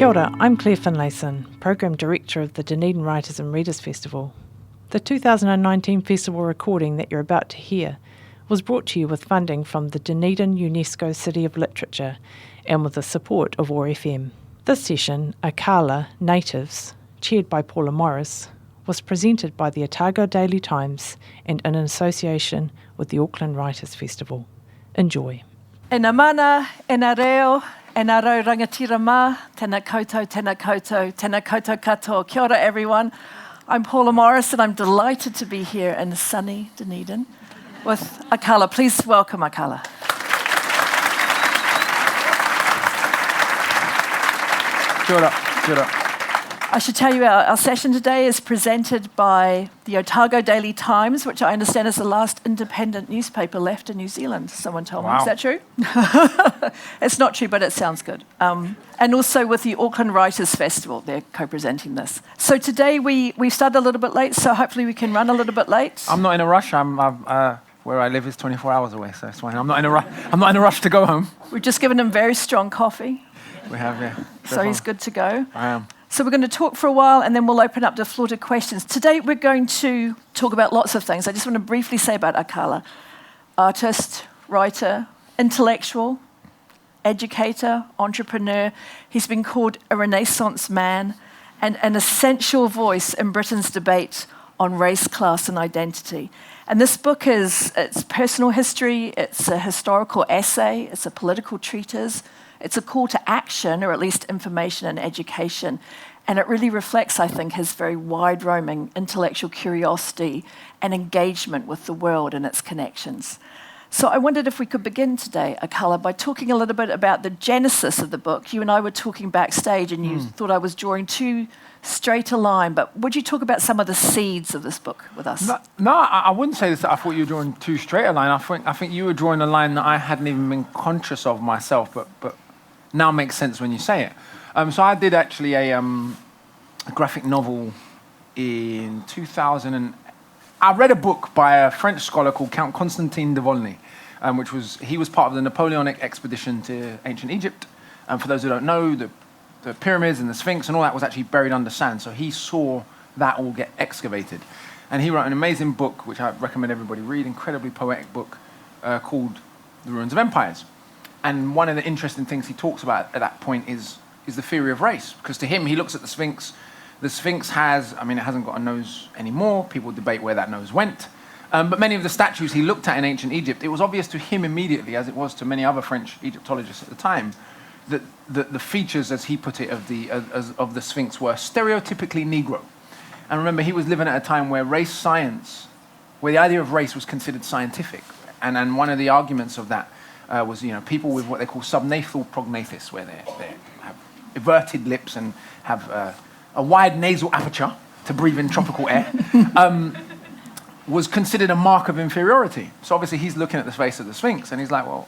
Kia ora, I'm Claire Finlayson, Program Director of the Dunedin Writers and Readers Festival. The 2019 festival recording that you're about to hear was brought to you with funding from the Dunedin UNESCO City of Literature and with the support of OAR FM. This session, Akala, Natives, chaired by Paula Morris, was presented by the Otago Daily Times and in association with the Auckland Writers Festival. Enjoy. E nā mana, e nā reo, e nā rau rangatira mā, tēnā koutou, tēnā koutou, tēnā koutou katoa. Kia ora, everyone. I'm Paula Morris, and I'm delighted to be here in sunny Dunedin with Akala. Please welcome Akala. Kia ora, kia ora. I should tell you our session today is presented by the Otago Daily Times, which I understand is the last independent newspaper left in New Zealand, someone told me. Is that true? It's not true, but it sounds good. And also with the Auckland Writers Festival, they're co-presenting this. So today we started a little bit late, so hopefully we can run a little bit late. I'm not in a rush. Where I live is 24 hours away, so it's fine. I'm not in a rush to go home. We've just given him very strong coffee. We have, yeah. So he's good to go. I am. So we're going to talk for a while and then we'll open up the floor to questions. Today we're going to talk about lots of things. I just want to briefly say about Akala. Artist, writer, intellectual, educator, entrepreneur. He's been called a Renaissance man and an essential voice in Britain's debate on race, class and identity. And this book it's personal history, it's a historical essay, it's a political treatise, it's a call to action, or at least information and education. And it really reflects, I think, his very wide-roaming intellectual curiosity and engagement with the world and its connections. So I wondered if we could begin today, Akala, by talking a little bit about the genesis of the book. You and I were talking backstage, and you thought I was drawing too straight a line, but would you talk about some of the seeds of this book with us? No, I wouldn't say this. I thought you were drawing too straight a line. I think you were drawing a line that I hadn't even been conscious of myself, but now makes sense when you say it. So I did actually a graphic novel in 2000. I read a book by a French scholar called Count Constantin de Volney, he was part of the Napoleonic expedition to ancient Egypt. And for those who don't know, the pyramids and the Sphinx and all that was actually buried under sand. So he saw that all get excavated. And he wrote an amazing book, which I recommend everybody read, incredibly poetic book called The Ruins of Empires. And one of the interesting things he talks about at that point is the theory of race. Because to him, he looks at the Sphinx. The Sphinx it hasn't got a nose anymore. People debate where that nose went. But many of the statues he looked at in ancient Egypt, it was obvious to him immediately, as it was to many other French Egyptologists at the time, that the features, as he put it, of the Sphinx were stereotypically Negro. And remember, he was living at a time where race science, where the idea of race was considered scientific. And one of the arguments of that was, people with what they call subnathal prognathis, where they have everted lips and have a wide nasal aperture to breathe in tropical air, was considered a mark of inferiority. So obviously he's looking at the face of the Sphinx and he's like, well,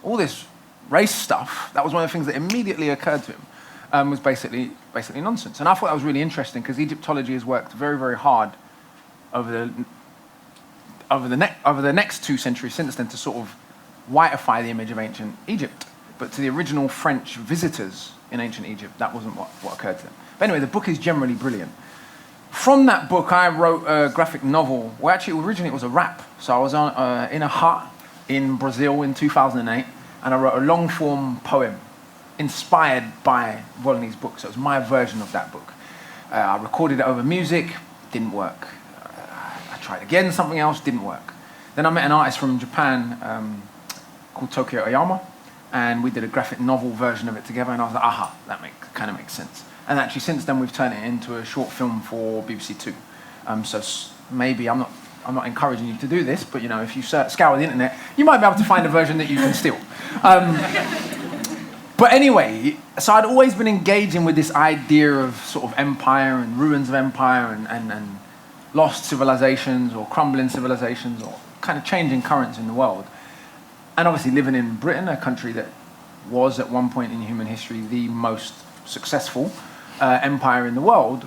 all this race stuff, that was one of the things that immediately occurred to him, was basically nonsense. And I thought that was really interesting because Egyptology has worked very, very hard over the next 2 centuries since then to sort of whiteify the image of ancient Egypt. But to the original French visitors in ancient Egypt, that wasn't what occurred to them. But anyway, the book is generally brilliant. From that book, I wrote a graphic novel. Well, actually, originally it was a rap. So I was in a hut in Brazil in 2008, and I wrote a long-form poem inspired by Volney's book. So it was my version of that book. I recorded it over music, didn't work. I tried again, something else, didn't work. Then I met an artist from Japan called Tokyo Oyama, and we did a graphic novel version of it together, and I was like, aha, that kind of makes sense. And actually, since then, we've turned it into a short film for BBC Two. So maybe I'm not encouraging you to do this, but if you scour the internet, you might be able to find a version that you can steal. But anyway, so I'd always been engaging with this idea of sort of empire and ruins of empire and lost civilizations or crumbling civilizations or kind of changing currents in the world. And obviously living in Britain, a country that was at one point in human history the most successful empire in the world,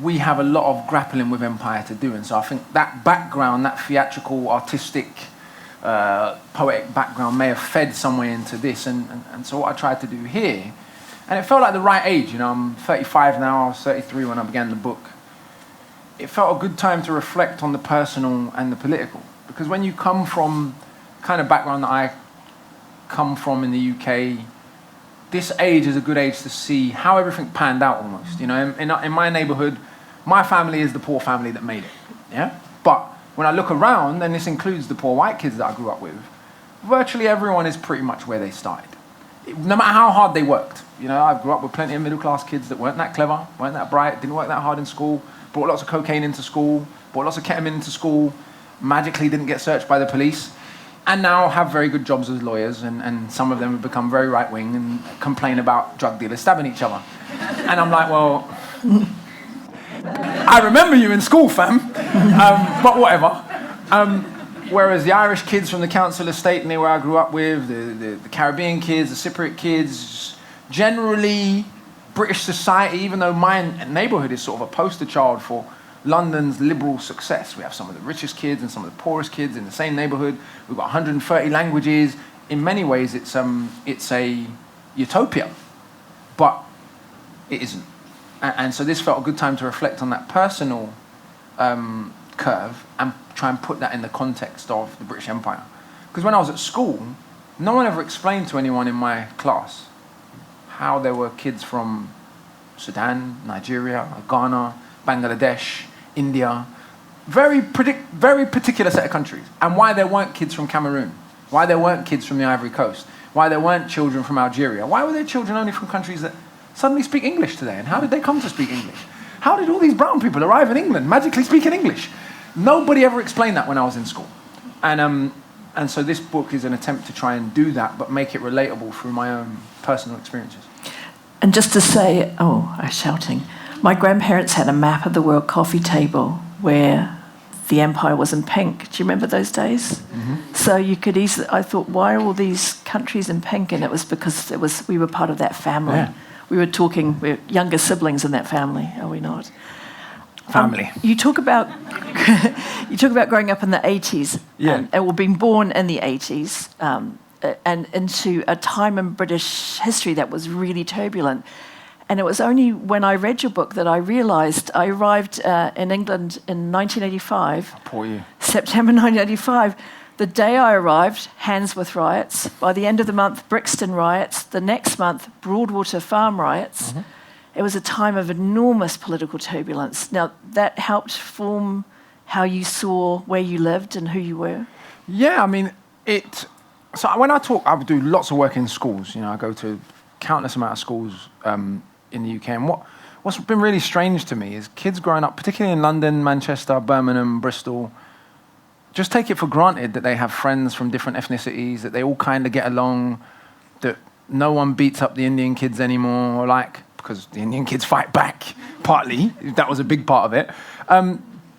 we have a lot of grappling with empire to do. And so I think that background, that theatrical, artistic, poetic background may have fed some way into this. And so what I tried to do here, And it felt like the right age, I'm 35 now, I was 33 when I began the book. It felt a good time to reflect on the personal and the political. Because when you come from the kind of background that I come from in the UK, this age is a good age to see how everything panned out almost. In my neighborhood, my family is the poor family that made it, yeah? But when I look around, and this includes the poor white kids that I grew up with, virtually everyone is pretty much where they started. No matter how hard they worked. I grew up with plenty of middle-class kids that weren't that clever, weren't that bright, didn't work that hard in school, brought lots of cocaine into school, brought lots of ketamine into school, magically didn't get searched by the police, and now have very good jobs as lawyers, and some of them have become very right-wing and complain about drug dealers stabbing each other. And I'm like, well, I remember you in school, fam, but whatever. Whereas the Irish kids from the council estate near where I grew up with, the Caribbean kids, the Cypriot kids, generally British society, even though my neighbourhood is sort of a poster child for London's liberal success. We have some of the richest kids and some of the poorest kids in the same neighbourhood. We've got 130 languages. In many ways, it's a utopia, but it isn't. And so this felt a good time to reflect on that personal curve and try and put that in the context of the British Empire. Because when I was at school, no one ever explained to anyone in my class how there were kids from Sudan, Nigeria, Ghana, Bangladesh, India, very particular set of countries, and why there weren't kids from Cameroon, why there weren't kids from the Ivory Coast, why there weren't children from Algeria, why were there children only from countries that suddenly speak English today, and how did they come to speak English? How did all these brown people arrive in England magically speaking English? Nobody ever explained that when I was in school. And so this book is an attempt to try and do that, but make it relatable through my own personal experiences. And just to say, I'm shouting, my grandparents had a map of the world coffee table where the empire was in pink. Do you remember those days? Mm-hmm. So you could easily, I thought, why are all these countries in pink? And it was because we were part of that family. Yeah. We're younger siblings in that family, are we not? Family. You talk about growing up in the 80s, and being born in the 80s, and into a time in British history that was really turbulent. And it was only when I read your book that I realised I arrived in England in 1985. Poor you. September 1985. The day I arrived, Handsworth riots. By the end of the month, Brixton riots. The next month, Broadwater farm riots. Mm-hmm. It was a time of enormous political turbulence. Now, that helped form how you saw where you lived and who you were? Yeah, I mean, so when I talk, I do lots of work in schools. I go to countless amount of schools in the UK. And what's been really strange to me is kids growing up, particularly in London, Manchester, Birmingham, Bristol, just take it for granted that they have friends from different ethnicities, that they all kind of get along, that no one beats up the Indian kids anymore, because the Indian kids fight back, partly. That was a big part of it.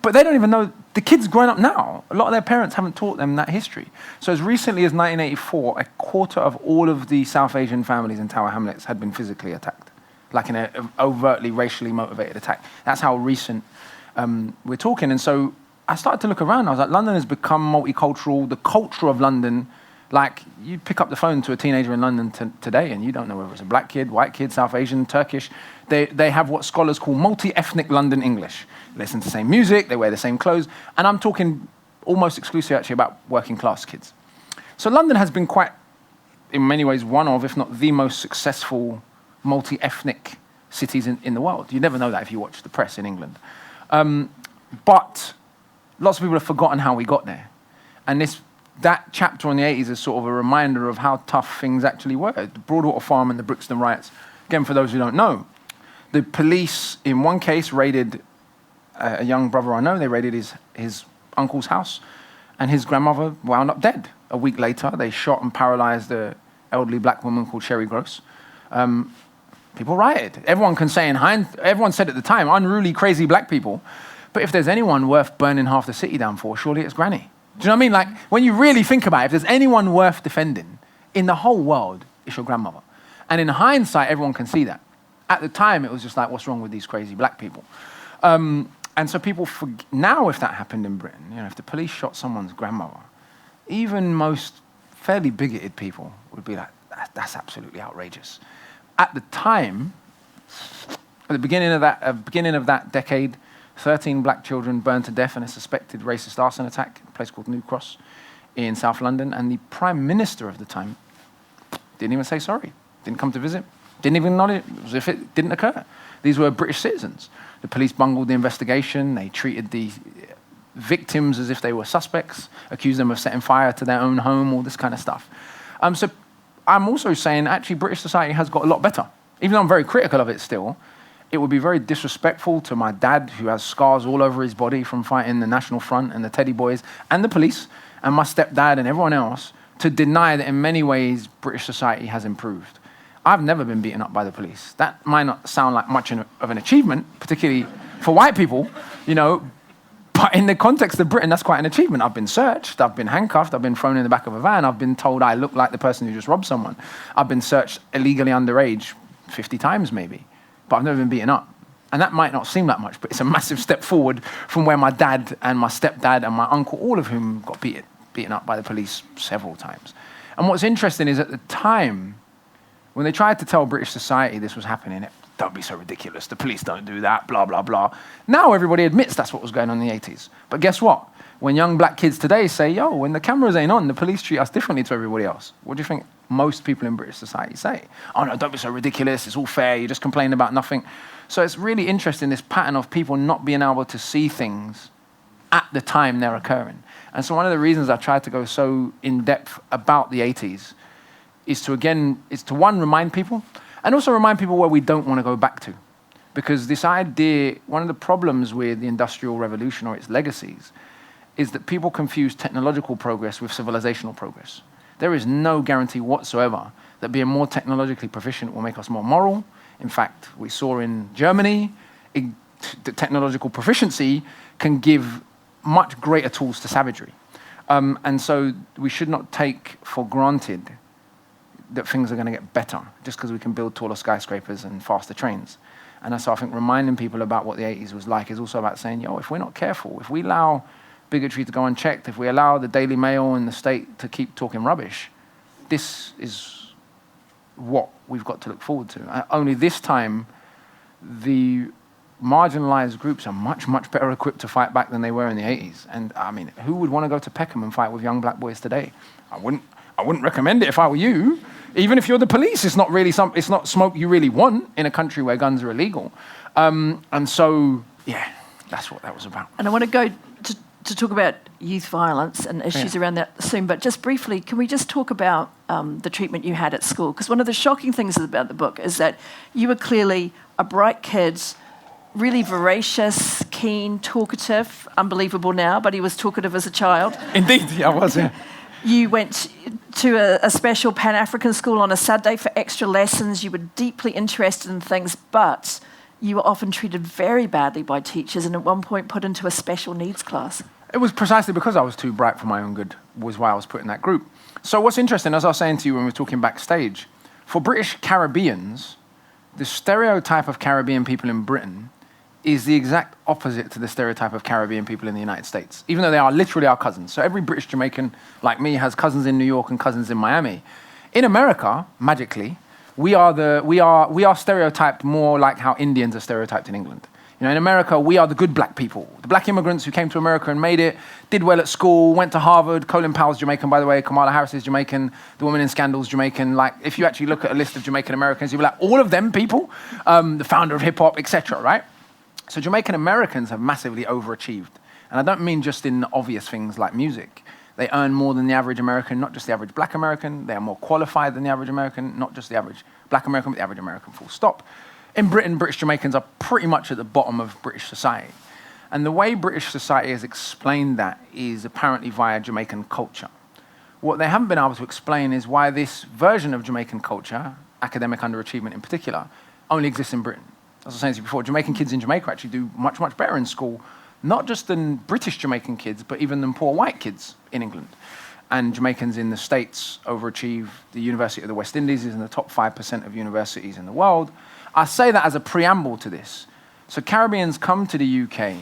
But they don't even know, the kids growing up now, a lot of their parents haven't taught them that history. So as recently as 1984, a quarter of all of the South Asian families in Tower Hamlets had been physically attacked, like in an overtly racially motivated attack. That's how recent we're talking. And so I started to look around. I was like, London has become multicultural. The culture of London, you pick up the phone to a teenager in London today and you don't know whether it's a black kid, white kid, South Asian, Turkish. They have what scholars call multi-ethnic London English. They listen to the same music, they wear the same clothes. And I'm talking almost exclusively actually about working class kids. So London has been quite, in many ways, one of, if not the most successful multi-ethnic cities in the world. You never know that if you watch the press in England. But lots of people have forgotten how we got there. And that chapter on the 80s is sort of a reminder of how tough things actually were. The Broadwater Farm and the Brixton riots, again, for those who don't know, the police, in one case, raided a young brother I know. They raided his uncle's house, and his grandmother wound up dead. A week later, they shot and paralyzed an elderly black woman called Sherry Gross. People rioted. Everyone can say everyone said at the time, unruly, crazy black people. But if there's anyone worth burning half the city down for, surely it's Granny. Do you know what I mean? When you really think about it, if there's anyone worth defending in the whole world, it's your grandmother. And in hindsight, everyone can see that. At the time, it was just like, what's wrong with these crazy black people? And so people now, if that happened in Britain, if the police shot someone's grandmother, even most fairly bigoted people would be like, that's absolutely outrageous. at the time, at the beginning of that decade, 13 black children burned to death in a suspected racist arson attack in a place called New Cross in South London, and the Prime Minister of the time didn't even say sorry, didn't come to visit, didn't even acknowledge it, as if it didn't occur. These were British citizens. The police bungled the investigation, they treated the victims as if they were suspects, accused them of setting fire to their own home, all this kind of stuff. So I'm also saying, actually, British society has got a lot better. Even though I'm very critical of it still, it would be very disrespectful to my dad, who has scars all over his body from fighting the National Front and the Teddy Boys and the police, and my stepdad and everyone else, to deny that in many ways British society has improved. I've never been beaten up by the police. That might not sound like much of an achievement, particularly for white people, but in the context of Britain, that's quite an achievement. I've been searched, I've been handcuffed, I've been thrown in the back of a van, I've been told I look like the person who just robbed someone. I've been searched illegally underage 50 times maybe, but I've never been beaten up. And that might not seem that much, but it's a massive step forward from where my dad and my stepdad and my uncle, all of whom got beaten up by the police several times. And what's interesting is at the time, when they tried to tell British society this was happening, don't be so ridiculous, the police don't do that, blah, blah, blah. Now everybody admits that's what was going on in the 80s. But guess what? When young black kids today say, yo, when the cameras ain't on, the police treat us differently to everybody else, what do you think most people in British society say? Oh no, don't be so ridiculous, it's all fair, you just complain about nothing. So it's really interesting, this pattern of people not being able to see things at the time they're occurring. And so one of the reasons I tried to go so in depth about the 80s is to one, remind people, and also remind people where we don't want to go back to. Because this idea, one of the problems with the Industrial Revolution or its legacies, is that people confuse technological progress with civilizational progress. There is no guarantee whatsoever that being more technologically proficient will make us more moral. In fact, we saw in Germany, the technological proficiency can give much greater tools to savagery. And so we should not take for granted that things are going to get better just because we can build taller skyscrapers and faster trains. And so I think reminding people about what the 80s was like is also about saying, if we're not careful, if we allow bigotry to go unchecked, if we allow the Daily Mail and the state to keep talking rubbish, this is what we've got to look forward to. Only this time, the marginalized groups are much, much better equipped to fight back than they were in the 80s. And I mean, who would want to go to Peckham and fight with young black boys today? I wouldn't recommend it if I were you. Even if you're the police, it's not smoke you really want in a country where guns are illegal. And so, that's what that was about. And I want to go to talk about youth violence and issues around that soon, but just briefly, can we just talk about the treatment you had at school? Because one of the shocking things about the book is that you were clearly a bright kid, really voracious, keen, talkative, unbelievable now, but he was talkative as a child. Indeed, I was, yeah. You went to a special Pan-African school on a Saturday for extra lessons. You were deeply interested in things, but you were often treated very badly by teachers and at one point put into a special needs class. It was precisely because I was too bright for my own good was why I was put in that group. So what's interesting, as I was saying to you when we were talking backstage, for British Caribbeans, the stereotype of Caribbean people in Britain is the exact opposite to the stereotype of Caribbean people in the United States, even though they are literally our cousins. So every British Jamaican like me has cousins in New York and cousins in Miami. In America, magically, we are stereotyped more like how Indians are stereotyped in England. In America, we are the good black people. The black immigrants who came to America and made it, did well at school, went to Harvard. Colin Powell's Jamaican, by the way. Kamala Harris is Jamaican. The woman in Scandal's Jamaican. Like, if you actually look at a list of Jamaican Americans, you'll be like, all of them people, the founder of hip hop, etc., right? So Jamaican Americans have massively overachieved. And I don't mean just in obvious things like music. They earn more than the average American, not just the average black American. They are more qualified than the average American, not just the average black American, but the average American, full stop. In Britain, British Jamaicans are pretty much at the bottom of British society. And the way British society has explained that is apparently via Jamaican culture. What they haven't been able to explain is why this version of Jamaican culture, academic underachievement in particular, only exists in Britain. As I was saying to you before, Jamaican kids in Jamaica actually do much, much better in school, not just than British Jamaican kids, but even than poor white kids in England. And Jamaicans in the States overachieve. The University of the West Indies is in the top 5% of universities in the world. I say that as a preamble to this. So Caribbeans come to the UK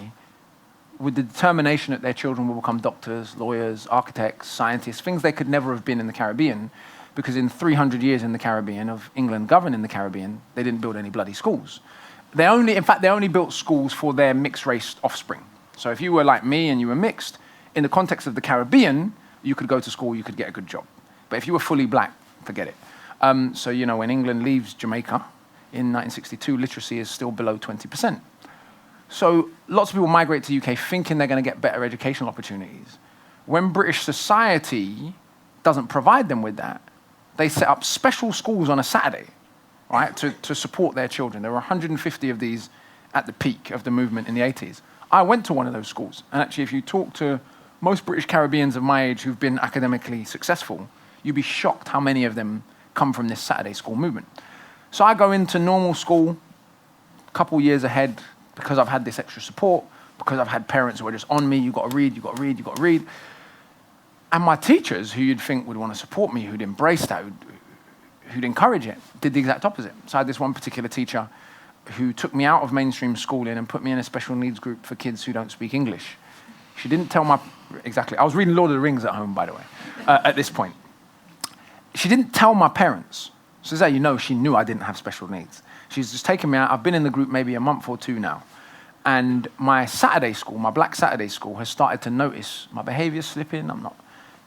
with the determination that their children will become doctors, lawyers, architects, scientists, things they could never have been in the Caribbean, because in 300 years in the Caribbean, of England governing the Caribbean, they didn't build any bloody schools. They only built schools for their mixed-race offspring. So if you were like me and you were mixed, in the context of the Caribbean, you could go to school, you could get a good job. But if you were fully black, forget it. So, you know, when England leaves Jamaica in 1962, literacy is still below 20%. So lots of people migrate to the UK thinking they're going to get better educational opportunities. When British society doesn't provide them with that, they set up special schools on a Saturday, right, to support their children. There were 150 of these at the peak of the movement in the 80s. I went to one of those schools. And actually, if you talk to most British Caribbeans of my age who've been academically successful, you'd be shocked how many of them come from this Saturday school movement. So I go into normal school a couple years ahead because I've had this extra support, because I've had parents who are just on me, you've got to read, you've got to read, you've got to read. And my teachers, who you'd think would want to support me, who'd embrace that, who'd encourage it, did the exact opposite. So I had this one particular teacher who took me out of mainstream schooling and put me in a special needs group for kids who don't speak English. She didn't tell exactly. I was reading Lord of the Rings at home, by the way, at this point. She didn't tell my parents. So that's how you know she knew I didn't have special needs. She's just taken me out. I've been in the group maybe a month or two now. And my Saturday school, my black Saturday school, has started to notice my behavior slipping. I'm not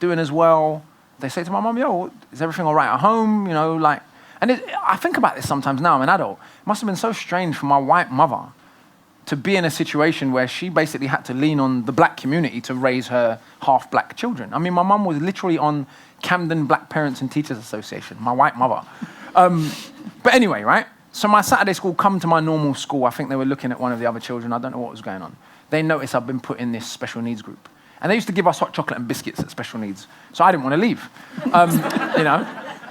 doing as well. They say to my mum, yo, is everything all right at home? You know, like, and I think about this sometimes now, I'm an adult. It must have been so strange for my white mother to be in a situation where she basically had to lean on the black community to raise her half-black children. I mean, my mum was literally on Camden Black Parents and Teachers Association, my white mother. But anyway, right? So my Saturday school come to my normal school. I think they were looking at one of the other children. I don't know what was going on. They noticed I've been put in this special needs group. And they used to give us hot chocolate and biscuits at special needs. So I didn't want to leave, you know.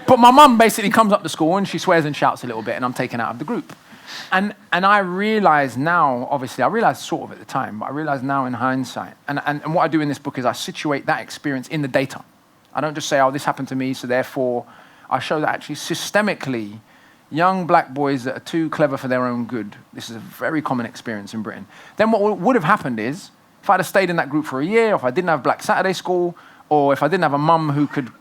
But my mum basically comes up to school and she swears and shouts a little bit and I'm taken out of the group. And I realize now, obviously, I realized sort of at the time, but I realize now in hindsight, and what I do in this book is I situate that experience in the data. I don't just say, oh, this happened to me, so therefore, I show that actually systemically, young black boys that are too clever for their own good, this is a very common experience in Britain. Then what would have happened is, if I'd have stayed in that group for a year, or if I didn't have Black Saturday School, or if I didn't have a mum who could,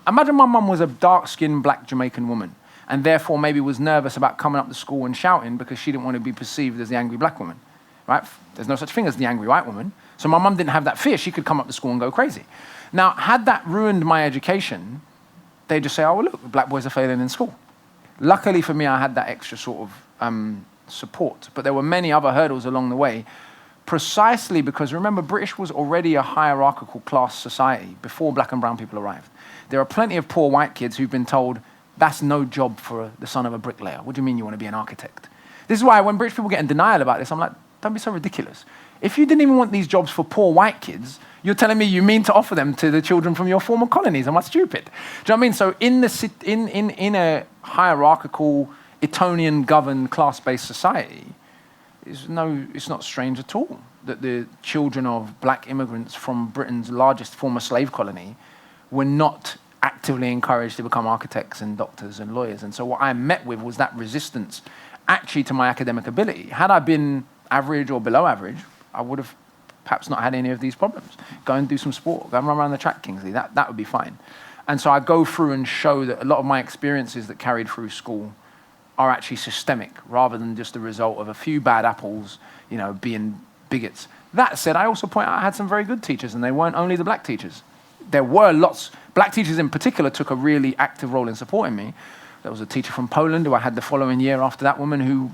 imagine my mum was a dark-skinned black Jamaican woman, and therefore maybe was nervous about coming up to school and shouting because she didn't want to be perceived as the angry black woman, right? There's no such thing as the angry white woman. So my mum didn't have that fear. She could come up to school and go crazy. Now, had that ruined my education, they'd just say, oh, well, look, black boys are failing in school. Luckily for me, I had that extra sort of support. But there were many other hurdles along the way, precisely because, remember, British was already a hierarchical class society before black and brown people arrived. There are plenty of poor white kids who've been told, that's no job for the son of a bricklayer. What do you mean you want to be an architect? This is why when British people get in denial about this, I'm like, don't be so ridiculous. If you didn't even want these jobs for poor white kids, you're telling me you mean to offer them to the children from your former colonies. Am I stupid? Do you know what I mean? So in a hierarchical, Etonian-governed, class-based society, it's not strange at all that the children of black immigrants from Britain's largest former slave colony were not actively encouraged to become architects and doctors and lawyers. And so what I met with was that resistance actually to my academic ability. Had I been average or below average, I would have perhaps not had any of these problems. Go and do some sport, go and run around the track, Kingsley, that would be fine. And so I go through and show that a lot of my experiences that carried through school are actually systemic rather than just the result of a few bad apples, you know, being bigots. That said, I also point out I had some very good teachers and they weren't only the black teachers. There were lots, black teachers in particular took a really active role in supporting me. There was a teacher from Poland who I had the following year after that woman who,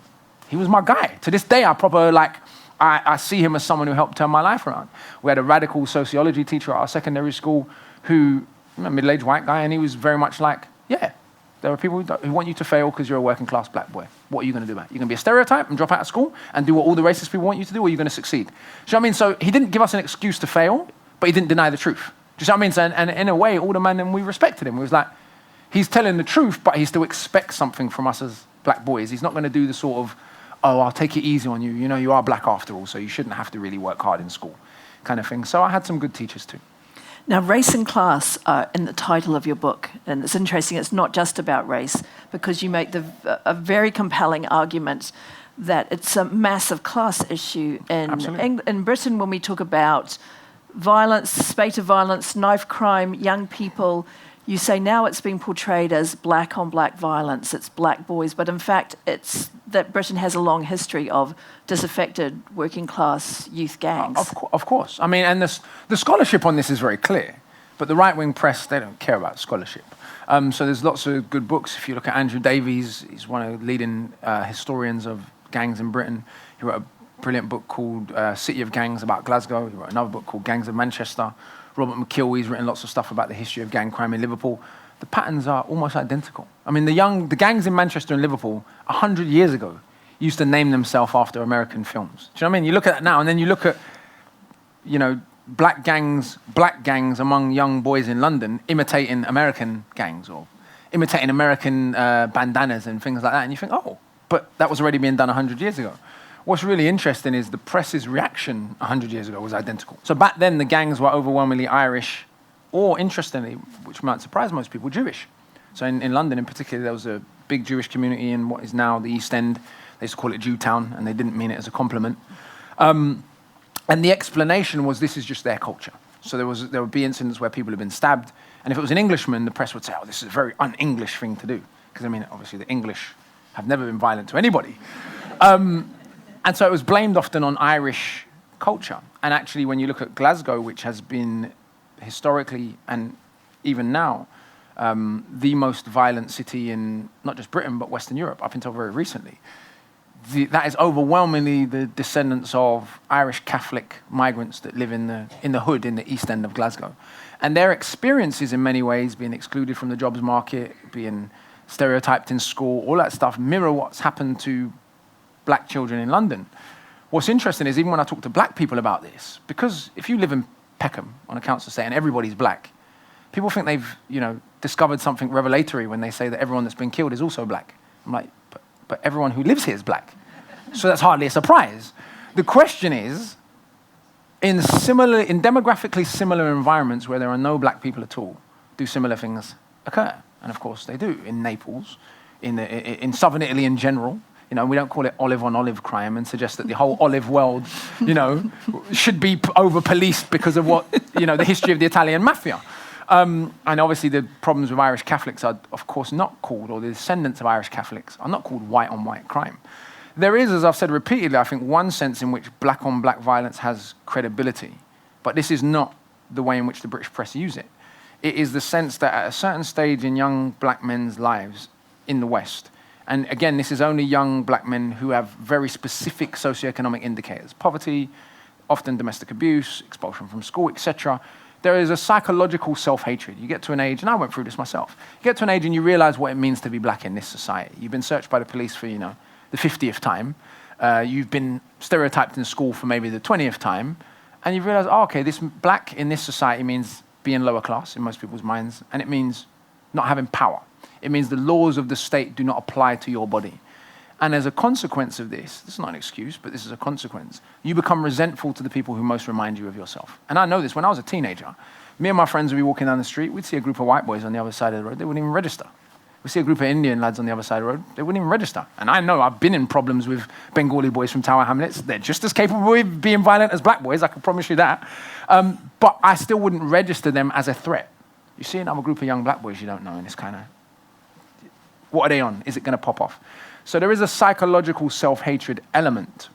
he was my guy. To this day, I see him as someone who helped turn my life around. We had a radical sociology teacher at our secondary school who, a middle-aged white guy, and he was very much like, yeah, there are people who want you to fail because you're a working-class black boy. What are you going to do about it? You're going to be a stereotype and drop out of school and do what all the racist people want you to do, or are you going to succeed? Do you know what I mean? So he didn't give us an excuse to fail, but he didn't deny the truth. Do you know what I mean? So, and in a way, all the men, and we respected him. It was like, he's telling the truth, but he still expects something from us as black boys. He's not going to do the sort of, oh, I'll take it easy on you. You know, you are black after all, so you shouldn't have to really work hard in school kind of thing. So I had some good teachers too. Now, race and class are in the title of your book, and it's interesting, it's not just about race, because you make a very compelling argument that it's a massive class issue in Britain when we talk about violence, spate of violence, knife crime, young people. You say now it's being portrayed as black on black violence, it's black boys, but in fact it's that Britain has a long history of disaffected working class youth gangs. Of course. I mean, and the scholarship on this is very clear, but the right-wing press, they don't care about scholarship. So there's lots of good books. If you look at Andrew Davies, he's one of the leading historians of gangs in Britain. He wrote a brilliant book called City of Gangs about Glasgow. He wrote another book called Gangs of Manchester. Robert McKilwie's written lots of stuff about the history of gang crime in Liverpool. The patterns are almost identical. I mean, the gangs in Manchester and Liverpool 100 years ago used to name themselves after American films. Do you know what I mean? You look at that now, and then you look at, black gangs among young boys in London imitating American gangs or imitating American bandanas and things like that, and you think, oh, but that was already being done 100 years ago. What's really interesting is the press's reaction 100 years ago was identical. So back then, the gangs were overwhelmingly Irish, or interestingly, which might surprise most people, Jewish. So in London in particular, there was a big Jewish community in what is now the East End. They used to call it Jewtown, and they didn't mean it as a compliment. And the explanation was this is just their culture. So there would be incidents where people had been stabbed, and if it was an Englishman, the press would say, oh, this is a very un-English thing to do. Because, I mean, obviously the English have never been violent to anybody. And so it was blamed often on Irish culture. And actually, when you look at Glasgow, which has been historically and even now the most violent city in not just Britain, but Western Europe, up until very recently, that is overwhelmingly the descendants of Irish Catholic migrants that live in the hood in the East End of Glasgow. And their experiences in many ways, being excluded from the jobs market, being stereotyped in school, all that stuff mirror what's happened to black children in London. What's interesting is even when I talk to black people about this, because if you live in Peckham on a council estate and everybody's black, people think they've discovered something revelatory when they say that everyone that's been killed is also black. I'm like, but everyone who lives here is black. So that's hardly a surprise. The question is, in demographically similar environments where there are no black people at all, do similar things occur? And of course they do. In Naples, in southern Italy in general, we don't call it olive on olive crime and suggest that the whole olive world, should be over-policed because of what, the history of the Italian mafia. And obviously the problems with Irish Catholics are, of course, not called, or the descendants of Irish Catholics are not called white on white crime. There is, as I've said repeatedly, I think one sense in which black on black violence has credibility, but this is not the way in which the British press use it. It is the sense that at a certain stage in young black men's lives in the West, and again, this is only young black men who have very specific socioeconomic indicators. Poverty, often domestic abuse, expulsion from school, etc. There is a psychological self-hatred. You get to an age, and I went through this myself, you get to an age and you realize what it means to be black in this society. You've been searched by the police for, the 50th time. You've been stereotyped in school for maybe the 20th time. And you realize, okay, this black in this society means being lower class in most people's minds, and it means not having power. It means the laws of the state do not apply to your body. And as a consequence of this is not an excuse, but this is a consequence, you become resentful to the people who most remind you of yourself. And I know this, when I was a teenager, me and my friends would be walking down the street, we'd see a group of white boys on the other side of the road, they wouldn't even register. We'd see a group of Indian lads on the other side of the road, they wouldn't even register. And I know I've been in problems with Bengali boys from Tower Hamlets, they're just as capable of being violent as black boys, I can promise you that. But I still wouldn't register them as a threat. You see another group of young black boys you don't know, and it's kind of, what are they on? Is it going to pop off? So there is a psychological self-hatred element.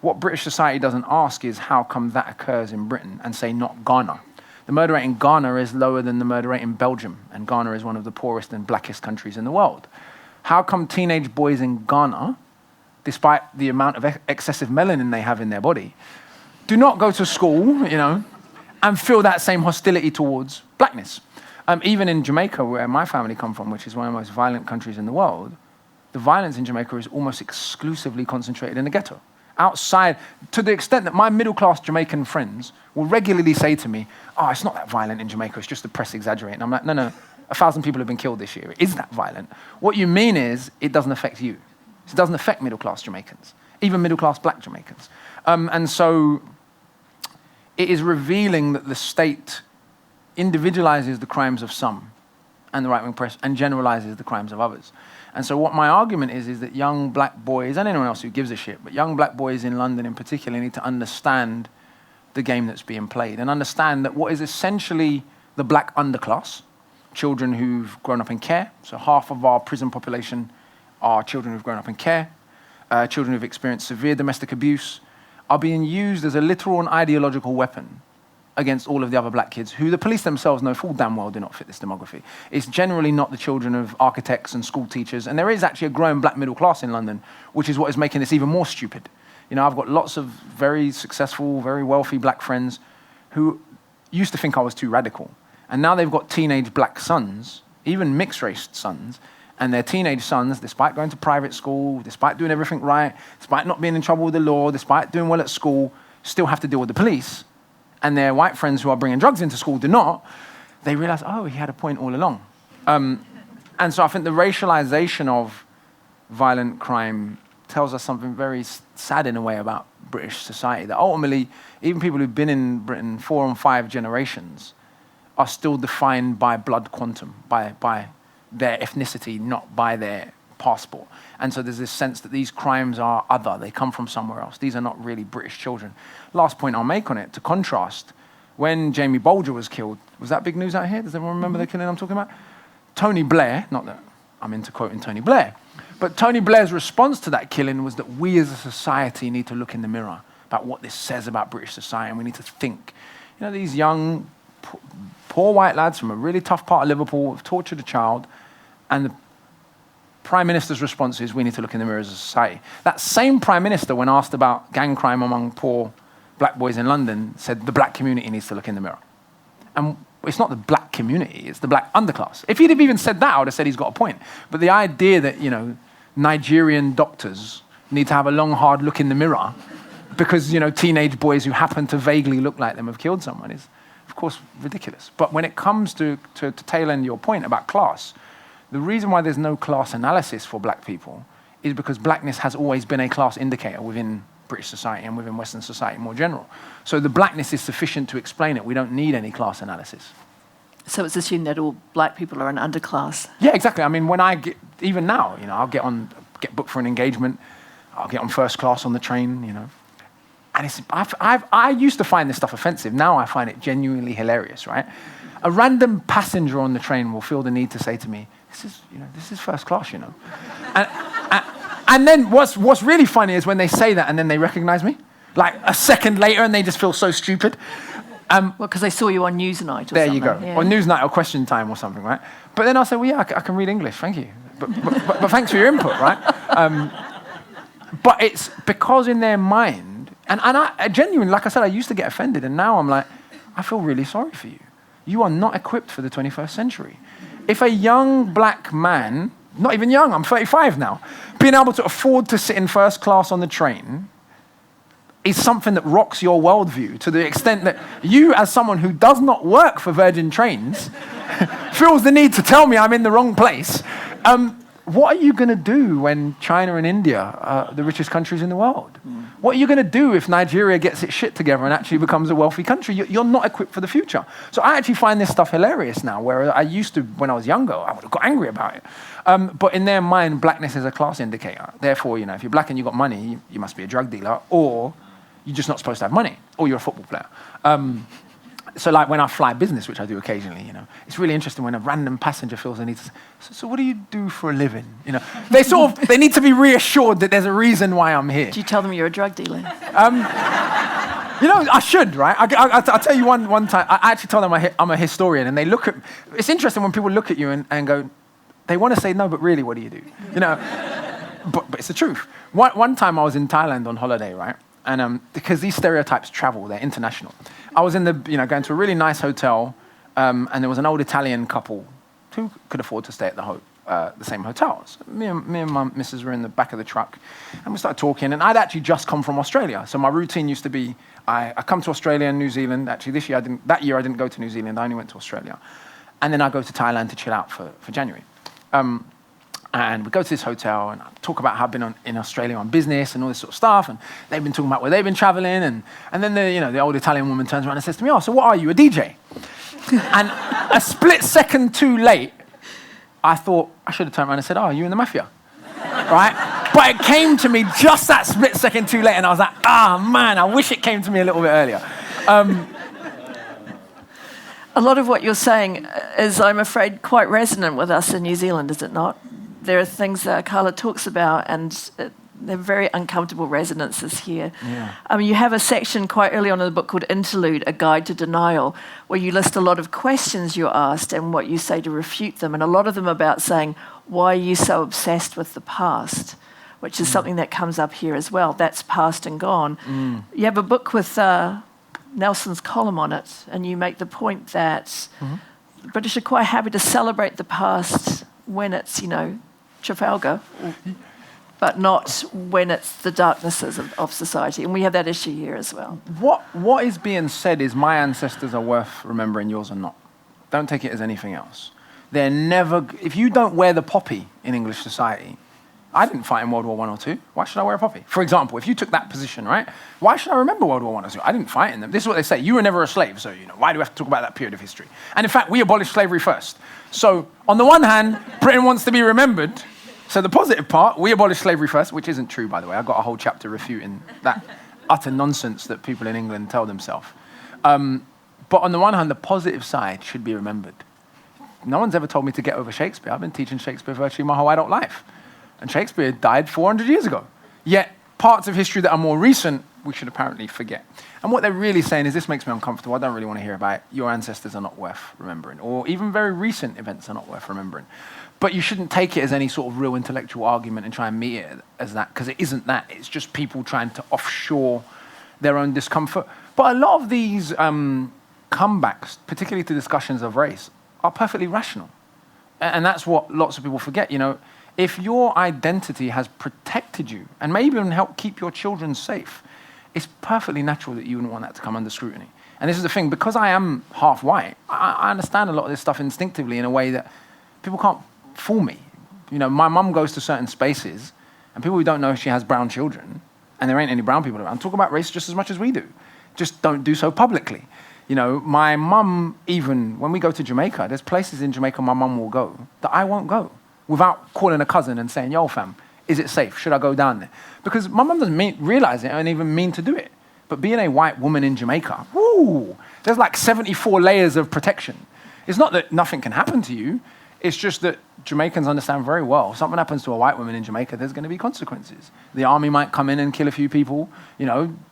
What British society doesn't ask is how come that occurs in Britain, and say not Ghana. The murder rate in Ghana is lower than the murder rate in Belgium, and Ghana is one of the poorest and blackest countries in the world. How come teenage boys in Ghana, despite the amount of excessive melanin they have in their body, do not go to school, and feel that same hostility towards blackness? Even in Jamaica, where my family come from, which is one of the most violent countries in the world, the violence in Jamaica is almost exclusively concentrated in the ghetto. Outside, to the extent that my middle-class Jamaican friends will regularly say to me, oh, it's not that violent in Jamaica, it's just the press exaggerating. I'm like, no, 1,000 people have been killed this year. It is that violent. What you mean is, it doesn't affect you. It doesn't affect middle-class Jamaicans, even middle-class black Jamaicans. And so it is revealing that the state individualizes the crimes of some, and the right-wing press, and generalizes the crimes of others. And so what my argument is that young black boys, and anyone else who gives a shit, but young black boys in London in particular need to understand the game that's being played, and understand that what is essentially the black underclass, children who've grown up in care. So half of our prison population are children who've grown up in care. Children who've experienced severe domestic abuse are being used as a literal and ideological weapon against all of the other black kids who the police themselves know full damn well do not fit this demography. It's generally not the children of architects and school teachers, and there is actually a growing black middle class in London, which is what is making this even more stupid. I've got lots of very successful, very wealthy black friends who used to think I was too radical, and now they've got teenage black sons, even mixed-race sons, and their teenage sons, despite going to private school, despite doing everything right, despite not being in trouble with the law, despite doing well at school, still have to deal with the police. And their white friends who are bringing drugs into school do not. They realize, oh, he had a point all along. And so I think the racialization of violent crime tells us something very sad in a way about British society, that ultimately, even people who've been in Britain 4 and 5 generations are still defined by blood quantum, by their ethnicity, not by their passport. And so there's this sense that these crimes are other, they come from somewhere else. These are not really British children. Last point I'll make on it, to contrast, when Jamie Bolger was killed, was that big news out here? Does everyone remember the killing I'm talking about? Tony Blair, not that I'm into quoting Tony Blair, but Tony Blair's response to that killing was that we as a society need to look in the mirror about what this says about British society, and we need to think. These young, poor white lads from a really tough part of Liverpool have tortured a child, and the Prime Minister's response is, we need to look in the mirror as a society. That same Prime Minister, when asked about gang crime among poor black boys in London, said the black community needs to look in the mirror. And it's not the black community, it's the black underclass. If he'd have even said that, I would have said he's got a point. But the idea that, Nigerian doctors need to have a long, hard look in the mirror because, teenage boys who happen to vaguely look like them have killed someone is, of course, ridiculous. But when it comes to tail end your point about class, the reason why there's no class analysis for black people is because blackness has always been a class indicator within British society and within Western society more general. So the blackness is sufficient to explain it. We don't need any class analysis. So it's assumed that all black people are an underclass. Yeah, exactly. I mean, when I get, even now, I'll get booked for an engagement, I'll get on first class on the train, And it's, I used to find this stuff offensive. Now I find it genuinely hilarious, right? A random passenger on the train will feel the need to say to me, this is first class, And then what's really funny is when they say that and then they recognize me, like a second later, and they just feel so stupid. Well, because they saw you on Newsnight or something. There you go. Yeah. Or Newsnight or Question Time or something, right? But then I'll say, well, yeah, I can read English, thank you. But thanks for your input, right? But it's because in their mind, and I genuinely, like I said, I used to get offended, and now I'm like, I feel really sorry for you. You are not equipped for the 21st century. If a young black man, not even young, I'm 35 now, being able to afford to sit in first class on the train is something that rocks your worldview to the extent that you, as someone who does not work for Virgin Trains, feels the need to tell me I'm in the wrong place. What are you going to do when China and India are the richest countries in the world? What are you going to do if Nigeria gets its shit together and actually becomes a wealthy country? You're not equipped for the future. So I actually find this stuff hilarious now, where I used to, when I was younger, I would have got angry about it. But in their mind, blackness is a class indicator. Therefore, if you're black and you've got money, you must be a drug dealer, or you're just not supposed to have money, or you're a football player. So like when I fly business, which I do occasionally, it's really interesting when a random passenger feels they need to, so what do you do for a living? They need to be reassured that there's a reason why I'm here. Do you tell them you're a drug dealer? I should, right? I'll tell you one time, I actually told them I'm a historian, and they look at, it's interesting when people look at you and go, they want to say, no, but really, what do you do? But it's the truth. One time I was in Thailand on holiday, right? And because these stereotypes travel, they're international. I was in going to a really nice hotel, and there was an old Italian couple who could afford to stay at the same hotel. So me and my missus were in the back of the truck, and we started talking. And I'd actually just come from Australia, so my routine used to be I come to Australia and New Zealand. Actually, that year I didn't go to New Zealand. I only went to Australia, and then I go to Thailand to chill out for January. And we go to this hotel and I talk about how I've been in Australia on business and all this sort of stuff. And they've been talking about where they've been traveling. And then the old Italian woman turns around and says to me, oh, so what are you, a DJ? And a split second too late, I thought I should have turned around and said, oh, are you in the mafia? Right? But it came to me just that split second too late. And I was like, man, I wish it came to me a little bit earlier. A lot of what you're saying is, I'm afraid, quite resonant with us in New Zealand, is it not? There are things that Akala talks about, and they're very uncomfortable resonances here. Yeah. You have a section quite early on in the book called Interlude, A Guide to Denial, where you list a lot of questions you're asked and what you say to refute them, and a lot of them about saying, why are you so obsessed with the past? Which is something that comes up here as well. That's past and gone. You have a book with Nelson's column on it, and you make the point that the British are quite happy to celebrate the past when it's, Trafalgar, but not when it's the darknesses of society. And we have that issue here as well. What is being said is my ancestors are worth remembering, yours are not. Don't take it as anything else. They're never, if you don't wear the poppy in English society, I didn't fight in World War I or II. Why should I wear a poppy? For example, if you took that position, right? Why should I remember World War I or II? I didn't fight in them. This is what they say. You were never a slave, so why do we have to talk about that period of history? And in fact, we abolished slavery first. So on the one hand, Britain wants to be remembered. So the positive part, we abolished slavery first, which isn't true, by the way. I've got a whole chapter refuting that utter nonsense that people in England tell themselves. But on the one hand, the positive side should be remembered. No one's ever told me to get over Shakespeare. I've been teaching Shakespeare virtually my whole adult life. And Shakespeare died 400 years ago. Yet parts of history that are more recent, we should apparently forget. And what they're really saying is, this makes me uncomfortable. I don't really want to hear about it. Your ancestors are not worth remembering. Or even very recent events are not worth remembering. But you shouldn't take it as any sort of real intellectual argument and try and meet it as that, because it isn't that. It's just people trying to offshore their own discomfort. But a lot of these comebacks, particularly to discussions of race, are perfectly rational. And that's what lots of people forget. If your identity has protected you and may even help keep your children safe, it's perfectly natural that you wouldn't want that to come under scrutiny. And this is the thing, because I am half white, I understand a lot of this stuff instinctively in a way that people can't fool me. My mum goes to certain spaces and people who don't know she has brown children, and there ain't any brown people around, talk about race just as much as we do. Just don't do so publicly. My mum, even when we go to Jamaica, there's places in Jamaica my mum will go that I won't go, without calling a cousin and saying, yo, fam, is it safe? Should I go down there? Because my mum doesn't realize it and even mean to do it. But being a white woman in Jamaica, there's like 74 layers of protection. It's not that nothing can happen to you. It's just that Jamaicans understand very well, if something happens to a white woman in Jamaica, there's going to be consequences. The army might come in and kill a few people.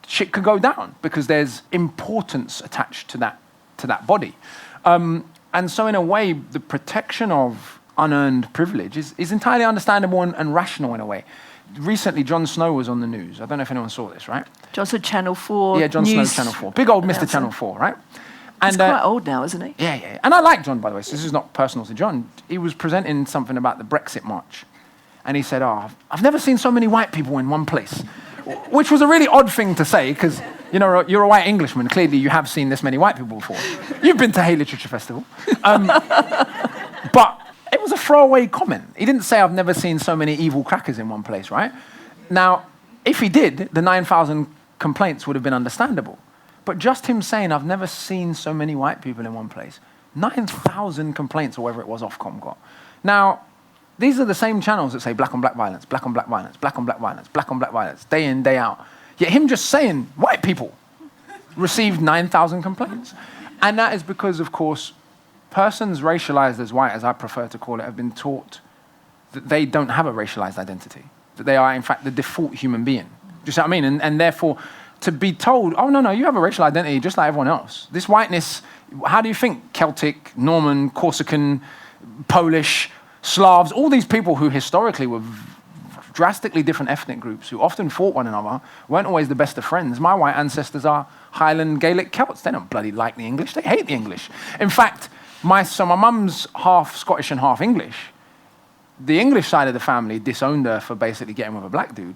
Shit could go down because there's importance attached to that body. And so in a way, the protection of unearned privilege is entirely understandable and rational in a way. Recently, Jon Snow was on the news. I don't know if anyone saw this, right? Jon Snow, Channel 4. Yeah, Jon Snow, Channel 4. Big old Mr. Channel 4, right? He's quite old now, isn't he? Yeah. And I like Jon, by the way, so this is not personal to Jon. He was presenting something about the Brexit march. And he said, I've never seen so many white people in one place. Which was a really odd thing to say, because, you're a white Englishman. Clearly, you have seen this many white people before. You've been to Hay Literature Festival. But it was a throwaway comment. He didn't say, I've never seen so many evil crackers in one place, right? Now, if he did, the 9,000 complaints would have been understandable. But just him saying, I've never seen so many white people in one place, 9,000 complaints or whatever it was Ofcom got. Now, these are the same channels that say black on black violence, black on black violence, black on black violence, black on black violence, day in, day out. Yet him just saying white people received 9,000 complaints. And that is because, of course, persons racialized as white, as I prefer to call it, have been taught that they don't have a racialized identity, that they are, in fact, the default human being. Do you see what I mean? And therefore, to be told, oh, no, you have a racial identity just like everyone else. This whiteness, how do you think Celtic, Norman, Corsican, Polish, Slavs, all these people who historically were drastically different ethnic groups who often fought one another, weren't always the best of friends. My white ancestors are Highland Gaelic Celts. They don't bloody like the English. They hate the English. In fact, my mum's half Scottish and half English. The English side of the family disowned her for basically getting with a black dude.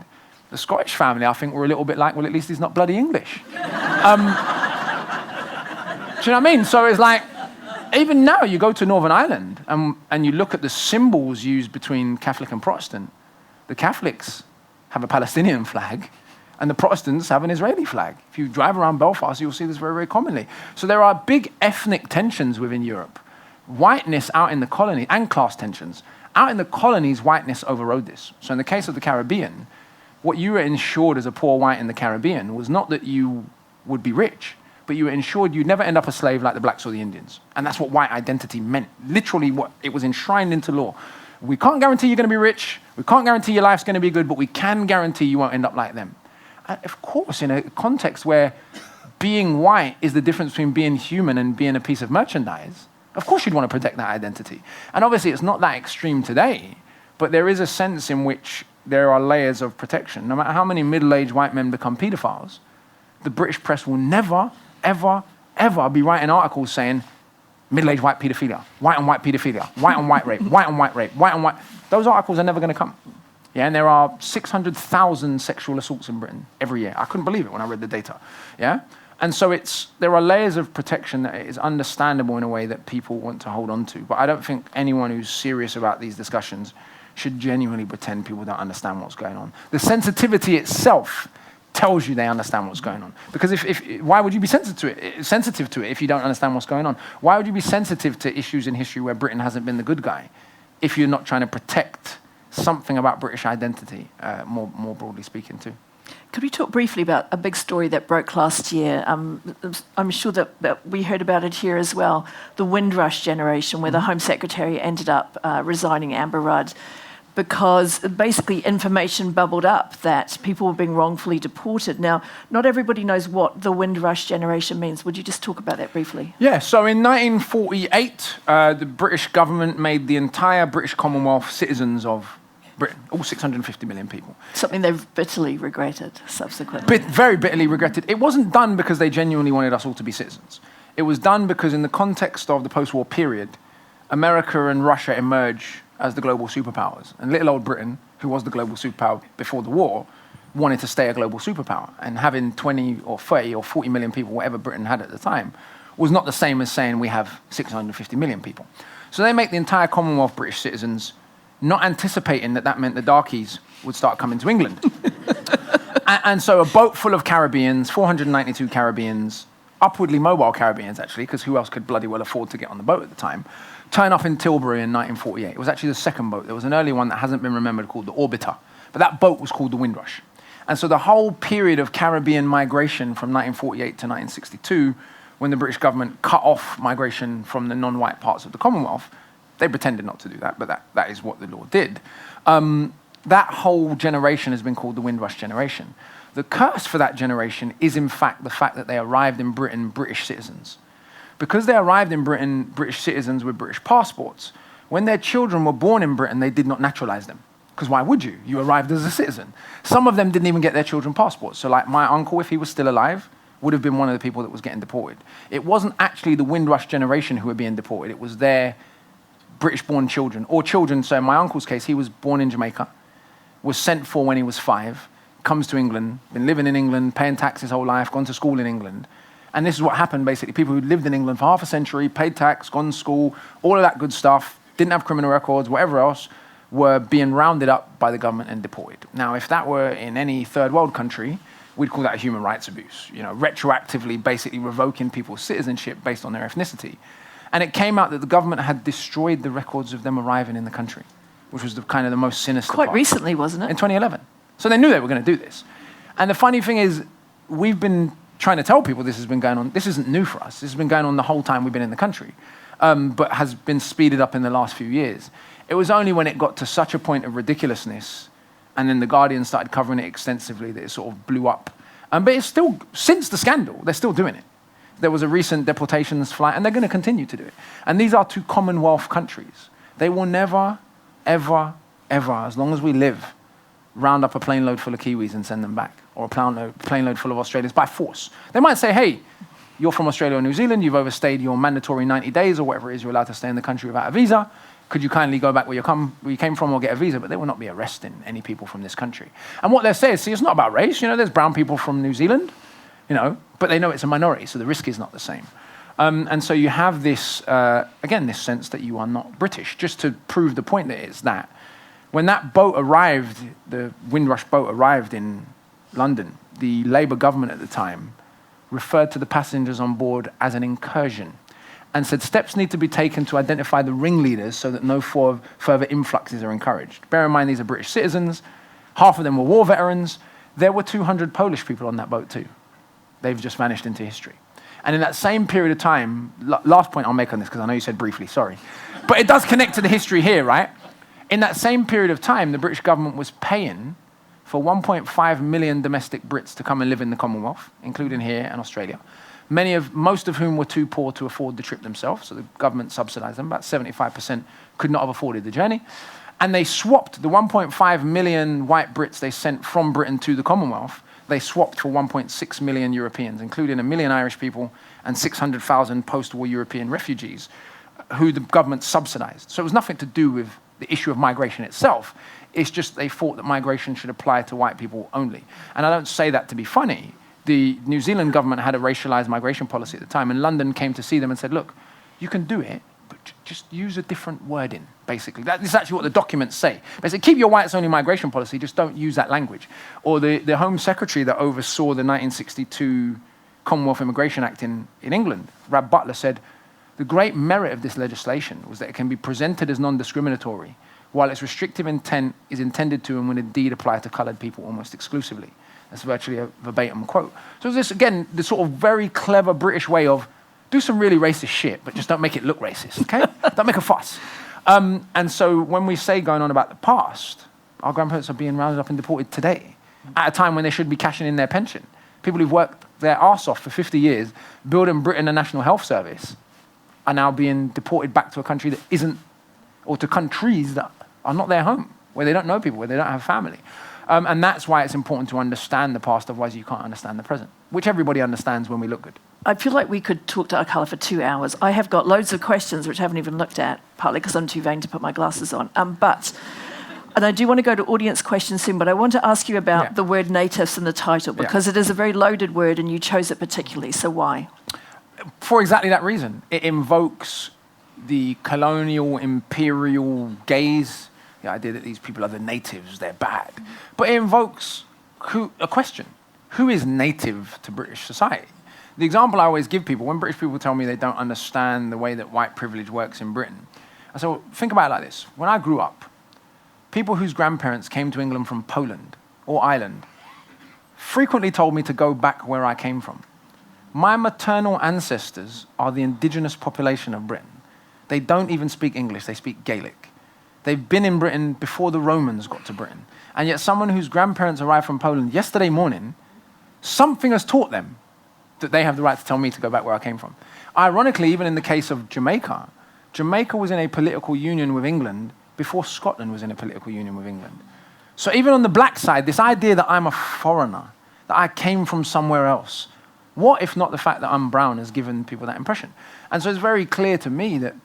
The Scottish family, I think, were a little bit like, well, at least he's not bloody English. Do you know what I mean? So it's like, even now you go to Northern Ireland and you look at the symbols used between Catholic and Protestant. The Catholics have a Palestinian flag and the Protestants have an Israeli flag. If you drive around Belfast, you'll see this very, very commonly. So there are big ethnic tensions within Europe. Whiteness out in the colony, and class tensions. Out in the colonies, whiteness overrode this. So in the case of the Caribbean, what you were ensured as a poor white in the Caribbean was not that you would be rich, but you were ensured you'd never end up a slave like the blacks or the Indians. And that's what white identity meant. Literally what it was enshrined into law. We can't guarantee you're going to be rich. We can't guarantee your life's going to be good, but we can guarantee you won't end up like them. And of course, in a context where being white is the difference between being human and being a piece of merchandise, of course you'd want to protect that identity. And obviously it's not that extreme today, but there is a sense in which there are layers of protection. No matter how many middle-aged white men become pedophiles, the British press will never, ever, ever be writing articles saying middle-aged white pedophilia, white on white pedophilia, white on white rape, white on white rape, white on white. Those articles are never going to come. Yeah, and there are 600,000 sexual assaults in Britain every year. I couldn't believe it when I read the data. Yeah? And so there are layers of protection that is understandable in a way that people want to hold on to. But I don't think anyone who's serious about these discussions should genuinely pretend people don't understand what's going on. The sensitivity itself tells you they understand what's going on. Because why would you be sensitive to it if you don't understand what's going on? Why would you be sensitive to issues in history where Britain hasn't been the good guy if you're not trying to protect something about British identity, more broadly speaking, too? Could we talk briefly about a big story that broke last year? I'm sure that we heard about it here as well, the Windrush generation, where the Home Secretary ended up resigning, Amber Rudd, because basically information bubbled up that people were being wrongfully deported. Now, not everybody knows what the Windrush generation means. Would you just talk about that briefly? Yeah, so in 1948, the British government made the entire British Commonwealth citizens of Britain, all 650 million people. Something they've bitterly regretted subsequently. Very bitterly regretted. It wasn't done because they genuinely wanted us all to be citizens. It was done because in the context of the post-war period, America and Russia emerge as the global superpowers. And little old Britain, who was the global superpower before the war, wanted to stay a global superpower. And having 20 or 30 or 40 million people, whatever Britain had at the time, was not the same as saying we have 650 million people. So they make the entire Commonwealth British citizens, not anticipating that meant the darkies would start coming to England. and so a boat full of Caribbeans, 492 Caribbeans, upwardly mobile Caribbeans actually, because who else could bloody well afford to get on the boat at the time, turn up in Tilbury in 1948. It was actually the second boat. There was an early one that hasn't been remembered called the Orbiter, but that boat was called the Windrush. And so the whole period of Caribbean migration from 1948 to 1962, when the British government cut off migration from the non-white parts of the Commonwealth, they pretended not to do that, but that is what the law did. That whole generation has been called the Windrush generation. The curse for that generation is, in fact, the fact that they arrived in Britain British citizens. Because they arrived in Britain British citizens with British passports, when their children were born in Britain, they did not naturalize them. Because why would you? You arrived as a citizen. Some of them didn't even get their children passports. So like my uncle, if he was still alive, would have been one of the people that was getting deported. It wasn't actually the Windrush generation who were being deported. It was their British-born children, or children. So in my uncle's case, he was born in Jamaica, was sent for when he was 5, comes to England, been living in England, paying tax his whole life, gone to school in England. And this is what happened, basically. People who lived in England for half a century, paid tax, gone to school, all of that good stuff, didn't have criminal records, whatever else, were being rounded up by the government and deported. Now, if that were in any third world country, we'd call that a human rights abuse, retroactively basically revoking people's citizenship based on their ethnicity. And it came out that the government had destroyed the records of them arriving in the country, which was kind of the most sinister part. Quite recently, wasn't it? In 2011. So they knew they were going to do this. And the funny thing is, we've been trying to tell people this has been going on. This isn't new for us. This has been going on the whole time we've been in the country, but has been speeded up in the last few years. It was only when it got to such a point of ridiculousness, and then the Guardian started covering it extensively, that it sort of blew up. But it's still, since the scandal, they're still doing it. There was a recent deportations flight, and they're going to continue to do it. And these are 2 Commonwealth countries. They will never, ever, ever, as long as we live, round up a plane load full of Kiwis and send them back, or a plane load full of Australians by force. They might say, hey, you're from Australia or New Zealand, you've overstayed your mandatory 90 days or whatever it is you're allowed to stay in the country without a visa. Could you kindly go back where you came from or get a visa? But they will not be arresting any people from this country. And what they'll say is, see, it's not about race. There's brown people from New Zealand, but they know it's a minority, so the risk is not the same. And so you have this, again, this sense that you are not British, just to prove the point that it's that. When that boat arrived, the Windrush boat arrived in London, the Labour government at the time referred to the passengers on board as an incursion and said steps need to be taken to identify the ringleaders so that no further influxes are encouraged. Bear in mind, these are British citizens. Half of them were war veterans. There were 200 Polish people on that boat too. They've just vanished into history. And in that same period of time, last point I'll make on this, because I know you said briefly, sorry. But it does connect to the history here, right? In that same period of time, the British government was paying for 1.5 million domestic Brits to come and live in the Commonwealth, including here and Australia. Most of whom were too poor to afford the trip themselves, so the government subsidized them. About 75% could not have afforded the journey. And they swapped the 1.5 million white Brits they sent from Britain to the Commonwealth, they swapped for 1.6 million Europeans, including 1 million Irish people and 600,000 post-war European refugees, who the government subsidized. So it was nothing to do with the issue of migration itself. It's just they thought that migration should apply to white people only. And I don't say that to be funny. The New Zealand government had a racialized migration policy at the time, and London came to see them and said, look, you can do it, but just use a different wording, basically. This is actually what the documents say. They say, keep your whites-only migration policy, just don't use that language. Or the Home Secretary that oversaw the 1962 Commonwealth Immigration Act in England, Rab Butler, said, the great merit of this legislation was that it can be presented as non-discriminatory, while its restrictive intent is intended to and would indeed apply to coloured people almost exclusively. That's virtually a verbatim quote. So this, again, the sort of very clever British way of do some really racist shit, but just don't make it look racist, okay? Don't make a fuss. And so when we say going on about the past, our grandparents are being rounded up and deported today, at a time when they should be cashing in their pension. People who've worked their arse off for 50 years, building Britain a national health service, are now being deported back to a country that isn't, or to countries that are not their home, where they don't know people, where they don't have family. And that's why it's important to understand the past, otherwise you can't understand the present, which everybody understands when we look good. I feel like we could talk to Akala for 2 hours. I have got loads of questions which I haven't even looked at, partly because I'm too vain to put my glasses on. And I do want to go to audience questions soon, but I want to ask you about the word natives in the title, because it is a very loaded word and you chose it particularly, so why? For exactly that reason. It invokes the colonial, imperial gaze, the idea that these people are the natives, they're bad. But it invokes a question. Who is native to British society? The example I always give people, when British people tell me they don't understand the way that white privilege works in Britain, I say, well, think about it like this. When I grew up, people whose grandparents came to England from Poland or Ireland frequently told me to go back where I came from. My maternal ancestors are the indigenous population of Britain. They don't even speak English, they speak Gaelic. They've been in Britain before the Romans got to Britain. And yet someone whose grandparents arrived from Poland yesterday morning, something has taught them that they have the right to tell me to go back where I came from. Ironically, even in the case of Jamaica, Jamaica was in a political union with England before Scotland was in a political union with England. So even on the black side, this idea that I'm a foreigner, that I came from somewhere else, what if not the fact that I'm brown has given people that impression? And so it's very clear to me that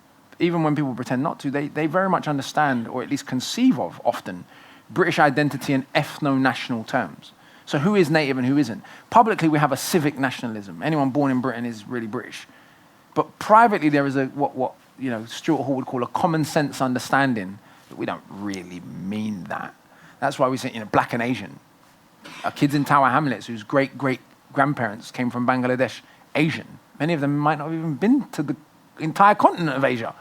even when people pretend not to, they very much understand, or at least conceive of often, British identity in ethno-national terms. So who is native and who isn't? Publicly, we have a civic nationalism. Anyone born in Britain is really British. But privately, there is what Stuart Hall would call a common sense understanding that we don't really mean that. That's why we say, black and Asian. Our kids in Tower Hamlets whose great-great-grandparents came from Bangladesh, Asian. Many of them might not have even been to the entire continent of Asia.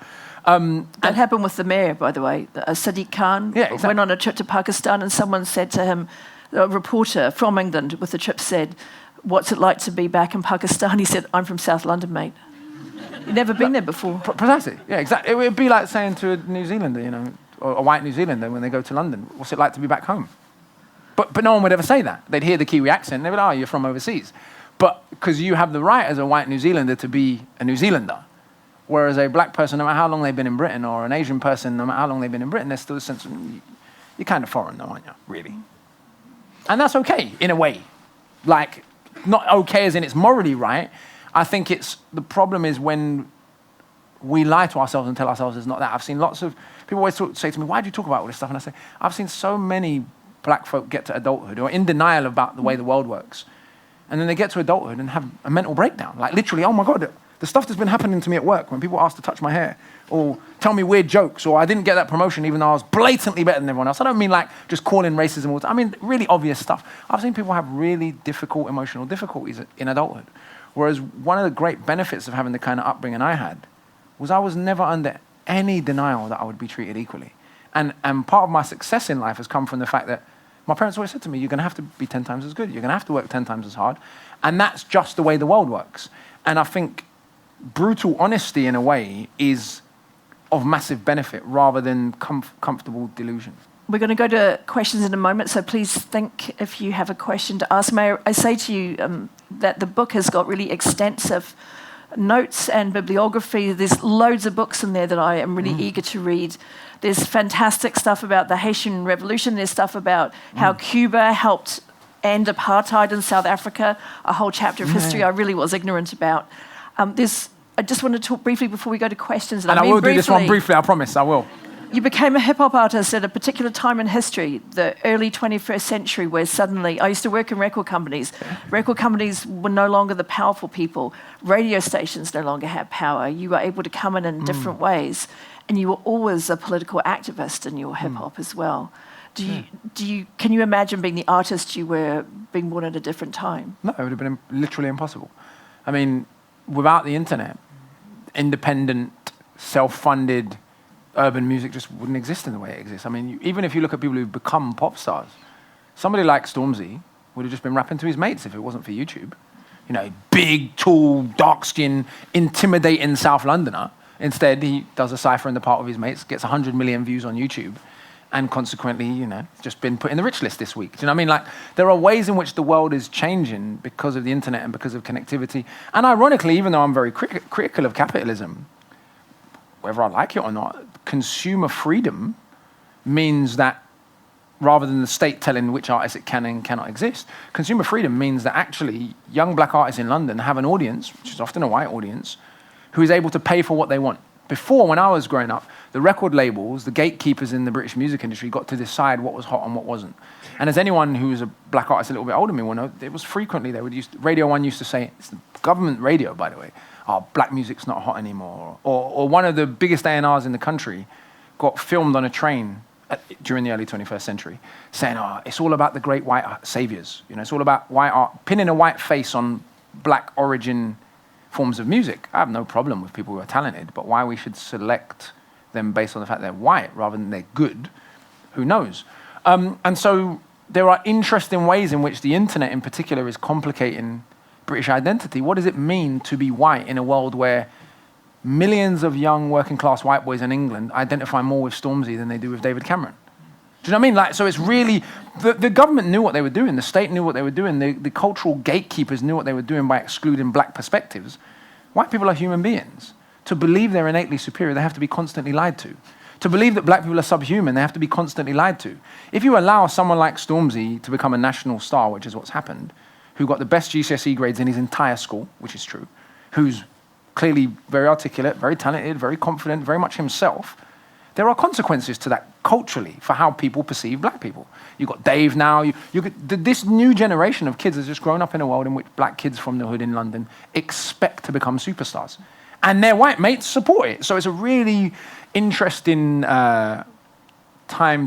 That happened with the mayor, by the way. Sadiq Khan went on a trip to Pakistan and someone said to him, a reporter from England with the trip said, what's it like to be back in Pakistan? He said, I'm from South London, mate. You've never been there before. Precisely, yeah, exactly. It would be like saying to a New Zealander, or a white New Zealander when they go to London, what's it like to be back home? But no one would ever say that. They'd hear the Kiwi accent and they'd be like, oh, you're from overseas. But because you have the right as a white New Zealander to be a New Zealander, whereas a black person, no matter how long they've been in Britain, or an Asian person, no matter how long they've been in Britain, there's still a sense of, you're kind of foreign though, aren't you, really? And that's okay, in a way. Like, not okay as in it's morally right. I think the problem is when we lie to ourselves and tell ourselves it's not that. I've seen lots of, people always say to me, why do you talk about all this stuff? And I say, I've seen so many black folk get to adulthood who are in denial about the way the world works. And then they get to adulthood and have a mental breakdown. Like literally, oh my God, the stuff that's been happening to me at work when people ask to touch my hair or tell me weird jokes, or I didn't get that promotion even though I was blatantly better than everyone else. I don't mean like just calling racism all the time. I mean really obvious stuff. I've seen people have really difficult emotional difficulties in adulthood. Whereas one of the great benefits of having the kind of upbringing I had was I was never under any denial that I would be treated equally. And part of my success in life has come from the fact that my parents always said to me, you're going to have to be 10 times as good. You're going to have to work 10 times as hard. And that's just the way the world works. And I think brutal honesty, in a way, is of massive benefit rather than comfortable delusion. We're going to go to questions in a moment, so please think if you have a question to ask. May I say to you that the book has got really extensive notes and bibliography. There's loads of books in there that I am really eager to read. There's fantastic stuff about the Haitian Revolution. There's stuff about how Cuba helped end apartheid in South Africa, a whole chapter of history I really was ignorant about. I just want to talk briefly before we go to questions. And I will do this one briefly, I promise, I will. You became a hip-hop artist at a particular time in history, the early 21st century, where suddenly, I used to work in record companies. Record companies were no longer the powerful people. Radio stations no longer had power. You were able to come in different ways. And you were always a political activist in your hip-hop as well. Can you imagine being the artist you were, being born at a different time? No, it would have been literally impossible. I mean, without the internet, independent, self-funded urban music just wouldn't exist in the way it exists. I mean, even if you look at people who've become pop stars, somebody like Stormzy would have just been rapping to his mates if it wasn't for YouTube. You know, big, tall, dark-skinned, intimidating South Londoner. Instead, he does a cypher in the park with his mates, gets 100 million views on YouTube, and consequently, you know, just been put in the rich list this week. Do you know what I mean? Like, there are ways in which the world is changing because of the internet and because of connectivity. And ironically, even though I'm very critical of capitalism, whether I like it or not, consumer freedom means that rather than the state telling which artists it can and cannot exist, consumer freedom means that actually young black artists in London have an audience, which is often a white audience, who is able to pay for what they want. Before, when I was growing up, the record labels, the gatekeepers in the British music industry, got to decide what was hot and what wasn't. And as anyone who was a black artist a little bit older than me will know, it was frequently, Radio 1 used to say, it's the government radio, by the way, oh, black music's not hot anymore. Or one of the biggest A&Rs in the country got filmed on a train during the early 21st century, saying, oh, it's all about the great white saviors. You know, it's all about white art, pinning a white face on black origin forms of music. I have no problem with people who are talented, but why we should select them based on the fact they're white rather than they're good, who knows? And so there are interesting ways in which the internet in particular is complicating British identity. What does it mean to be white in a world where millions of young working class white boys in England identify more with Stormzy than they do with David Cameron? Do you know what I mean? Like, so it's really, the government knew what they were doing, the state knew what they were doing, the cultural gatekeepers knew what they were doing by excluding black perspectives. White people are human beings. To believe they're innately superior, they have to be constantly lied to. To believe that black people are subhuman, they have to be constantly lied to. If you allow someone like Stormzy to become a national star, which is what's happened, who got the best GCSE grades in his entire school, which is true, who's clearly very articulate, very talented, very confident, very much himself, there are consequences to that culturally for how people perceive black people. You've got Dave now. This new generation of kids has just grown up in a world in which black kids from the hood in London expect to become superstars. And their white mates support it. So it's a really interesting time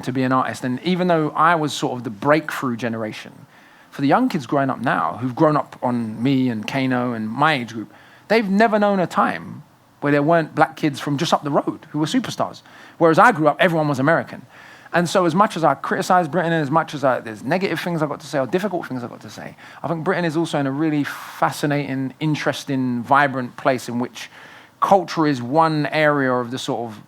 to be an artist. And even though I was sort of the breakthrough generation, for the young kids growing up now, who've grown up on me and Kano and my age group, they've never known a time where there weren't black kids from just up the road who were superstars. Whereas I grew up, everyone was American. And so as much as I criticize Britain and as much as there's negative things I've got to say or difficult things I've got to say, I think Britain is also in a really fascinating, interesting, vibrant place in which culture is one area of the sort of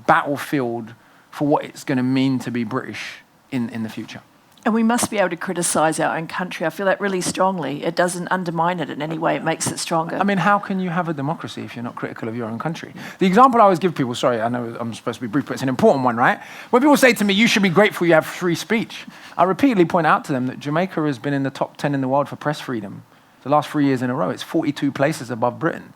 battlefield for what it's going to mean to be British in the future. And we must be able to criticise our own country. I feel that really strongly. It doesn't undermine it in any way. It makes it stronger. I mean, how can you have a democracy if you're not critical of your own country? The example I always give people, sorry, I know I'm supposed to be brief, but it's an important one, right? When people say to me, you should be grateful you have free speech, I repeatedly point out to them that Jamaica has been in the top 10 in the world for press freedom the last 3 years in a row. It's 42 places above Britain.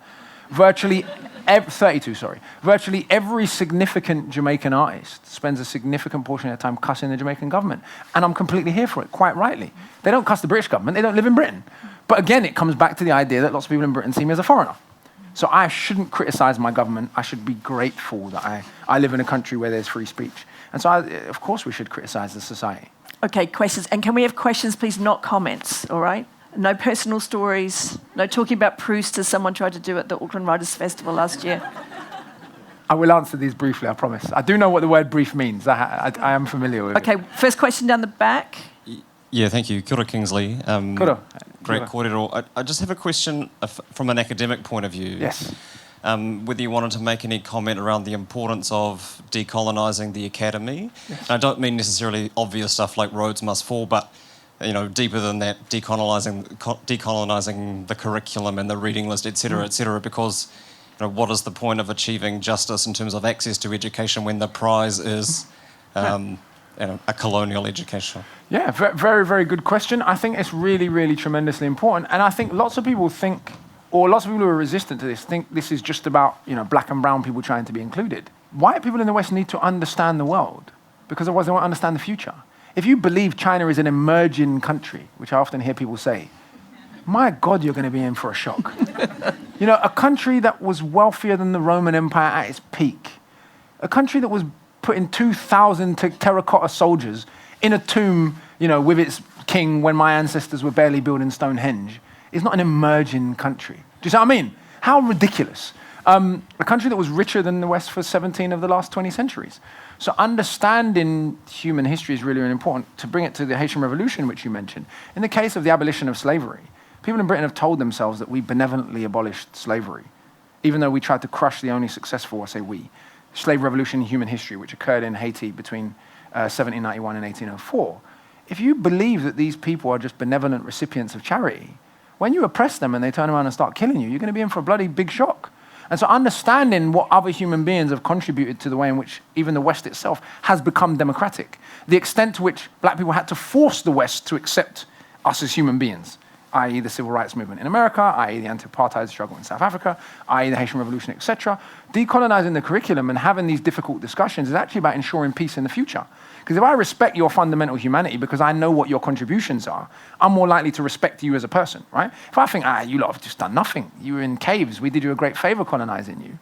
Virtually every significant Jamaican artist spends a significant portion of their time cussing the Jamaican government. And I'm completely here for it, quite rightly. They don't cuss the British government, they don't live in Britain. But again, it comes back to the idea that lots of people in Britain see me as a foreigner. So I shouldn't criticize my government, I should be grateful that I live in a country where there's free speech. And so, of course, we should criticize the society. Okay, questions. And can we have questions, please, not comments, all right? No personal stories, no talking about Proust as someone tried to do at the Auckland Writers' Festival last year. I will answer these briefly, I promise. I do know what the word brief means. I am familiar with it. Okay, first question down the back. Yeah, thank you. Kia ora, Kingsley. Kia ora. Great kōrero. I just have a question from an academic point of view. Yes. Whether you wanted to make any comment around the importance of decolonising the academy. Yes. And I don't mean necessarily obvious stuff like roads must fall, but deeper than that, decolonising the curriculum and the reading list, et cetera, because what is the point of achieving justice in terms of access to education when the prize is a colonial education? Yeah, very, very good question. I think it's really, really tremendously important. And I think lots of people think, or lots of people who are resistant to this, think this is just about black and brown people trying to be included. White people in the West need to understand the world, because otherwise they won't understand the future. If you believe China is an emerging country, which I often hear people say, my God, you're going to be in for a shock. A country that was wealthier than the Roman Empire at its peak, a country that was putting 2,000 terracotta soldiers in a tomb, with its king when my ancestors were barely building Stonehenge, is not an emerging country. Do you see what I mean? How ridiculous. A country that was richer than the West for 17 of the last 20 centuries. So understanding human history is really, really important. To bring it to the Haitian Revolution, which you mentioned, in the case of the abolition of slavery, people in Britain have told themselves that we benevolently abolished slavery, even though we tried to crush the only successful, I say we, slave revolution in human history, which occurred in Haiti between 1791 and 1804. If you believe that these people are just benevolent recipients of charity, when you oppress them and they turn around and start killing you, you're going to be in for a bloody big shock. And so understanding what other human beings have contributed to the way in which even the West itself has become democratic, the extent to which black people had to force the West to accept us as human beings, i.e. the civil rights movement in America, i.e. the anti-apartheid struggle in South Africa, i.e. the Haitian Revolution, etc. Decolonizing the curriculum and having these difficult discussions is actually about ensuring peace in the future. Because if I respect your fundamental humanity because I know what your contributions are, I'm more likely to respect you as a person, right? If I think, you lot have just done nothing, you were in caves, we did you a great favor colonizing you,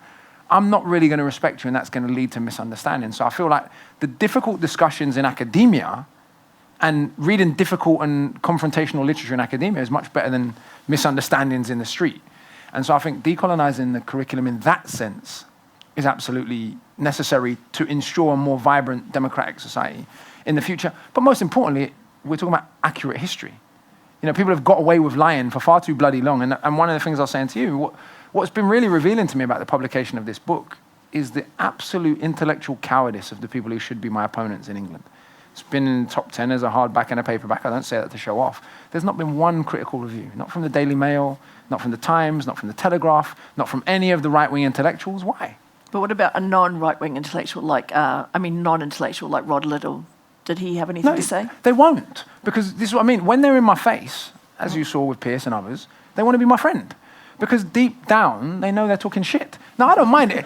I'm not really going to respect you, and that's going to lead to misunderstanding. So I feel like the difficult discussions in academia and reading difficult and confrontational literature in academia is much better than misunderstandings in the street. And so I think decolonizing the curriculum in that sense is absolutely necessary to ensure a more vibrant democratic society in the future. But most importantly, we're talking about accurate history. People have got away with lying for far too bloody long. And one of the things I was saying to you, what's been really revealing to me about the publication of this book is the absolute intellectual cowardice of the people who should be my opponents in England. It's been in the top 10 as a hardback and a paperback. I don't say that to show off. There's not been one critical review, not from the Daily Mail, not from the Times, not from the Telegraph, not from any of the right-wing intellectuals. Why? But what about a non-right-wing intellectual non-intellectual like Rod Liddell? Did he have anything to say? They won't, because this is what I mean. When they're in my face, as you saw with Pierce and others, they want to be my friend. Because deep down, they know they're talking shit. Now, I don't mind it.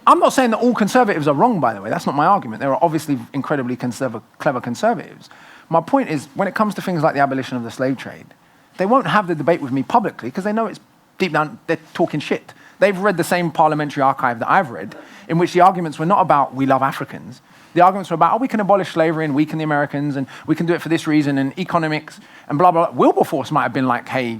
I'm not saying that all conservatives are wrong, by the way. That's not my argument. There are obviously incredibly clever conservatives. My point is, when it comes to things like the abolition of the slave trade, they won't have the debate with me publicly because they know it's deep down, they're talking shit. They've read the same parliamentary archive that I've read, in which the arguments were not about we love Africans. The arguments were about, we can abolish slavery and weaken the Americans, and we can do it for this reason, and economics, and blah, blah, blah. Wilberforce might have been like, hey,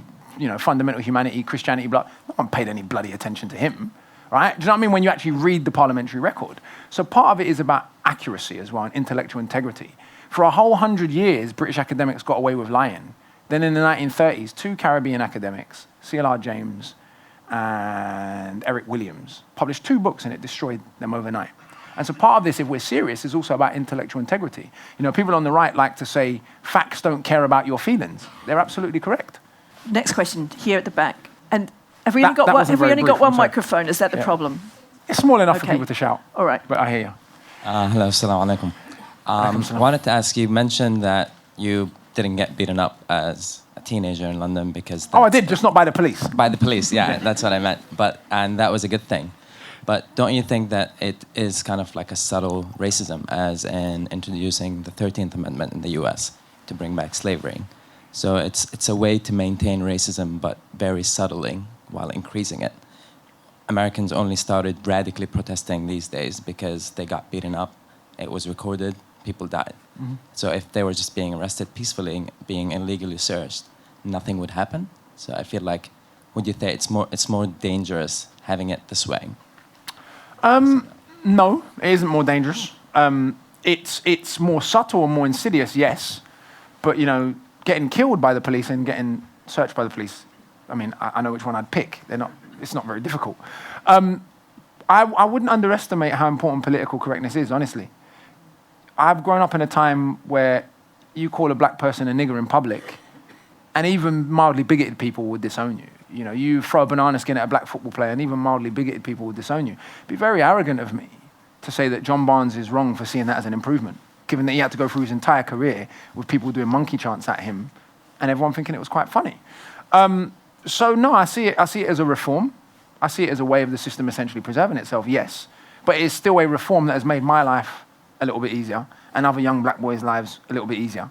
fundamental humanity, Christianity, blah. No one paid any bloody attention to him, right? Do you know what I mean? When you actually read the parliamentary record. So part of it is about accuracy as well, and intellectual integrity. For a whole 100 years, British academics got away with lying. Then in the 1930s, 2 Caribbean academics, C.L.R. James and Eric Williams, published 2 books, and it destroyed them overnight. And so part of this, if we're serious, is also about intellectual integrity. People on the right like to say, facts don't care about your feelings. They're absolutely correct. Next question, here at the back. And have we only got one microphone? Is that the problem? It's small enough for people to shout. All right. But I hear you. Hello, assalamu alaikum. I wanted to ask, you mentioned that you didn't get beaten up as a teenager in London because... I did, just not by the police. By the police, yeah, that's what I meant. And that was a good thing. But don't you think that it is kind of like a subtle racism, as in introducing the 13th Amendment in the US to bring back slavery? So it's a way to maintain racism, but very subtly, while increasing it. Americans only started radically protesting these days because they got beaten up. It was recorded, people died. Mm-hmm. So if they were just being arrested peacefully, being illegally searched, nothing would happen. So I feel like, would you say it's more dangerous having it this way? No, it isn't more dangerous. It's more subtle and more insidious, yes. But, getting killed by the police and getting searched by the police, I mean, I know which one I'd pick. It's not very difficult. I wouldn't underestimate how important political correctness is, honestly. I've grown up in a time where you call a black person a nigger in public, and even mildly bigoted people would disown you. You throw a banana skin at a black football player, and even mildly bigoted people would disown you. It'd be very arrogant of me to say that John Barnes is wrong for seeing that as an improvement, given that he had to go through his entire career with people doing monkey chants at him, and everyone thinking it was quite funny. So no, I see it as a reform. I see it as a way of the system essentially preserving itself, yes. But it's still a reform that has made my life a little bit easier, and other young black boys' lives a little bit easier.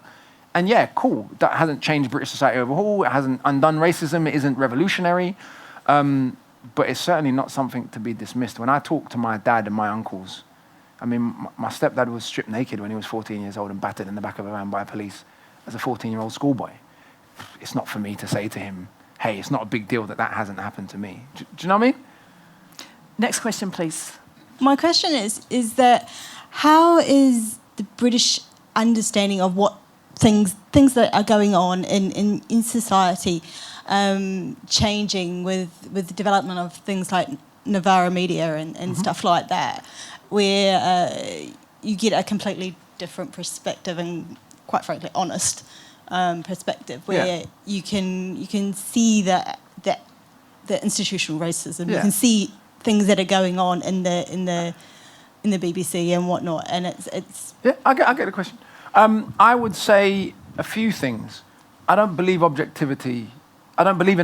And yeah, cool. That hasn't changed British society overall. It hasn't undone racism. It isn't revolutionary. But it's certainly not something to be dismissed. When I talk to my dad and my uncles, I mean, my stepdad was stripped naked when he was 14 years old and battered in the back of a van by police as a 14-year-old schoolboy. It's not for me to say to him, hey, it's not a big deal that hasn't happened to me. Do you know what I mean? Next question, please. My question is that how is the British understanding of what things that are going on in society changing with the development of things like Novara Media and stuff like that, where you get a completely different perspective and, quite frankly, honest perspective, where you can see the institutional racism. You can see things that are going on in the BBC and whatnot, and it's. Yeah, I get the question. I would say a few things. I don't believe in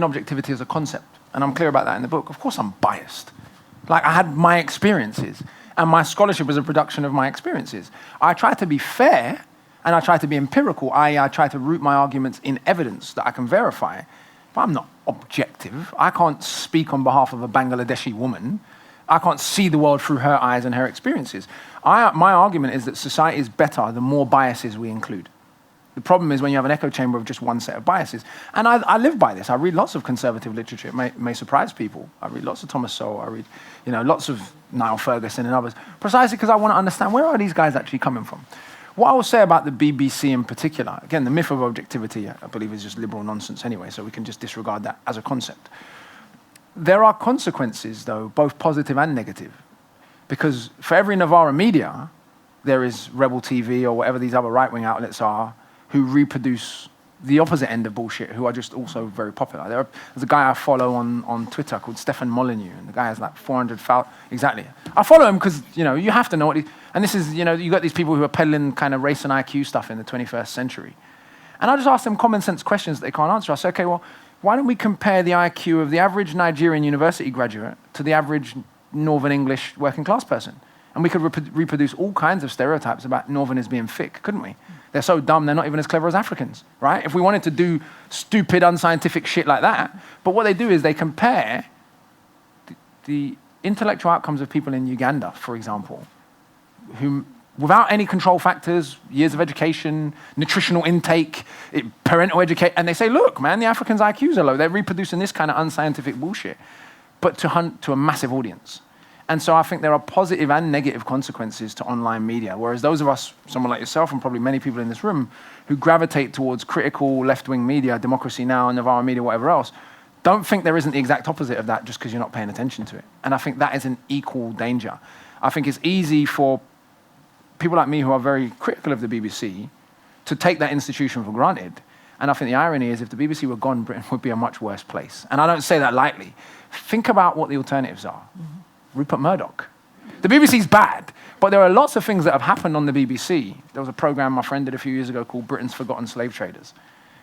objectivity as a concept, and I'm clear about that in the book. Of course I'm biased. Like, I had my experiences, and my scholarship was a production of my experiences. I try to be fair, and I try to be empirical, i.e. I try to root my arguments in evidence that I can verify, but I'm not objective. I can't speak on behalf of a Bangladeshi woman. I can't see the world through her eyes and her experiences. My argument is that society is better the more biases we include. The problem is when you have an echo chamber of just one set of biases. And I live by this. I read lots of conservative literature. It may surprise people. I read lots of Thomas Sowell. I read lots of Niall Ferguson and others, precisely because I want to understand where are these guys actually coming from. What I will say about the BBC in particular, again, the myth of objectivity, I believe, is just liberal nonsense anyway, so we can just disregard that as a concept. There are consequences, though, both positive and negative. Because for every Novara Media, there is Rebel TV or whatever these other right-wing outlets are who reproduce the opposite end of bullshit, who are just also very popular. There's a guy I follow on Twitter called Stefan Molyneux, and the guy has like 400,000. Exactly. I follow him because, you have to know what and this is, you got these people who are peddling kind of race and IQ stuff in the 21st century. And I just ask them common sense questions that they can't answer. I say, okay, well, why don't we compare the IQ of the average Nigerian university graduate to the average Northern English working class person? And we could reproduce all kinds of stereotypes about Northerners being thick, couldn't we? They're so dumb, they're not even as clever as Africans, right? If we wanted to do stupid, unscientific shit like that. But what they do is they compare the intellectual outcomes of people in Uganda, for example, who, without any control factors, years of education, nutritional intake, parental education, and they say, look, man, the Africans' IQs are low. They're reproducing this kind of unscientific bullshit, but to a massive audience. And so I think there are positive and negative consequences to online media, whereas those of us, someone like yourself and probably many people in this room, who gravitate towards critical left-wing media, Democracy Now!, Novara Media, whatever else, don't think there isn't the exact opposite of that just because you're not paying attention to it. And I think that is an equal danger. I think it's easy for people like me who are very critical of the BBC to take that institution for granted. And I think the irony is if the BBC were gone, Britain would be a much worse place. And I don't say that lightly. Think about what the alternatives are. Rupert Murdoch. The BBC's bad, but there are lots of things that have happened on the BBC. There was a program my friend did a few years ago called Britain's Forgotten Slave Traders,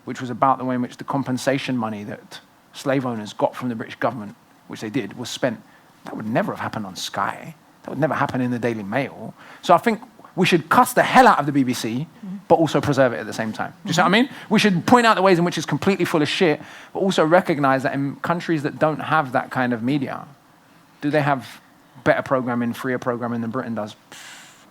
which was about the way in which the compensation money that slave owners got from the British government, which they did, was spent. That would never have happened on Sky. That would never happen in the Daily Mail. So I think we should cuss the hell out of the BBC, but also preserve it at the same time. Do you see what I mean? We should point out the ways in which it's completely full of shit, but also recognize that in countries that don't have that kind of media, do they have better programming, freer programming than Britain does?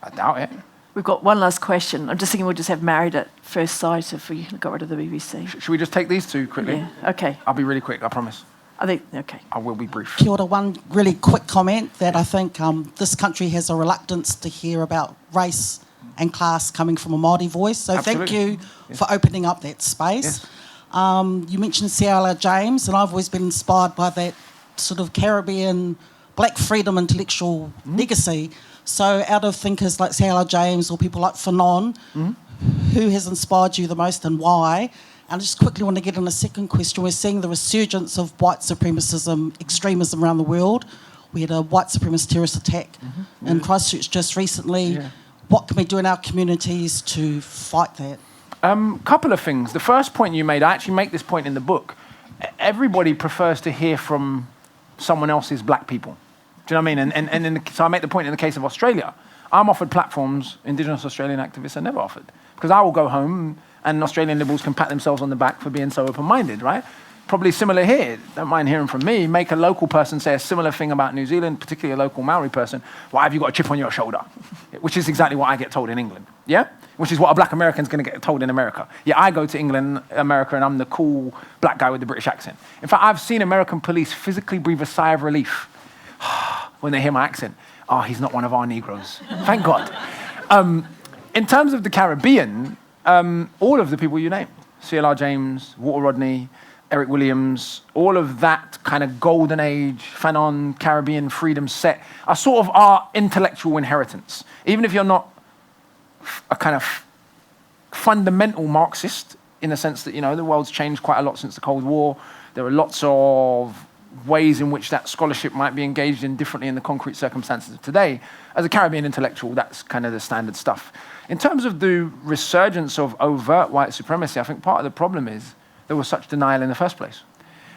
I doubt it. We've got one last question. I'm just thinking we'll just have Married at First Sight if we got rid of the BBC. Should we just take these two quickly? Yeah, okay. I'll be really quick, I promise. Okay. I will be brief. Kia ora, one really quick comment that I think this country has a reluctance to hear about race and class coming from a Māori voice. So Absolutely. thank you for opening up that space. Yes. You mentioned Ciala James, and I've always been inspired by that sort of Caribbean black freedom intellectual legacy. So out of thinkers like Ciala James or people like Fanon, who has inspired you the most and why? And I just quickly want to get in a second question. We're seeing the resurgence of white supremacism, extremism around the world. We had a white supremacist terrorist attack in Christchurch just recently. Yeah. What can we do in our communities to fight that? Couple of things. The first point you made, I actually make this point in the book. Everybody prefers to hear from someone else's black people. Do you know what I mean? So I make the point in the case of Australia. I'm offered platforms Indigenous Australian activists are never offered. Because I will go home and Australian Liberals can pat themselves on the back for being so open-minded, right? Probably similar here. Don't mind hearing from me. Make a local person say a similar thing about New Zealand, particularly a local Maori person. Why have you got a chip on your shoulder? Which is exactly what I get told in England, yeah? Which is what a black American's going to get told in America. Yeah, I go to England, America, and I'm the cool black guy with the British accent. In fact, I've seen American police physically breathe a sigh of relief when they hear my accent. Oh, he's not one of our Negroes. Thank God. In terms of the Caribbean, all of the people you named, CLR James, Walter Rodney, Eric Williams, all of that kind of golden age, Fanon, Caribbean freedom set, are sort of our intellectual inheritance. Even if you're not a kind of fundamental Marxist, in the sense that, you know, the world's changed quite a lot since the Cold War. There are lots of ways in which that scholarship might be engaged in differently in the concrete circumstances of today. As a Caribbean intellectual, that's kind of the standard stuff. In terms of the resurgence of overt white supremacy, I think part of the problem is there was such denial in the first place.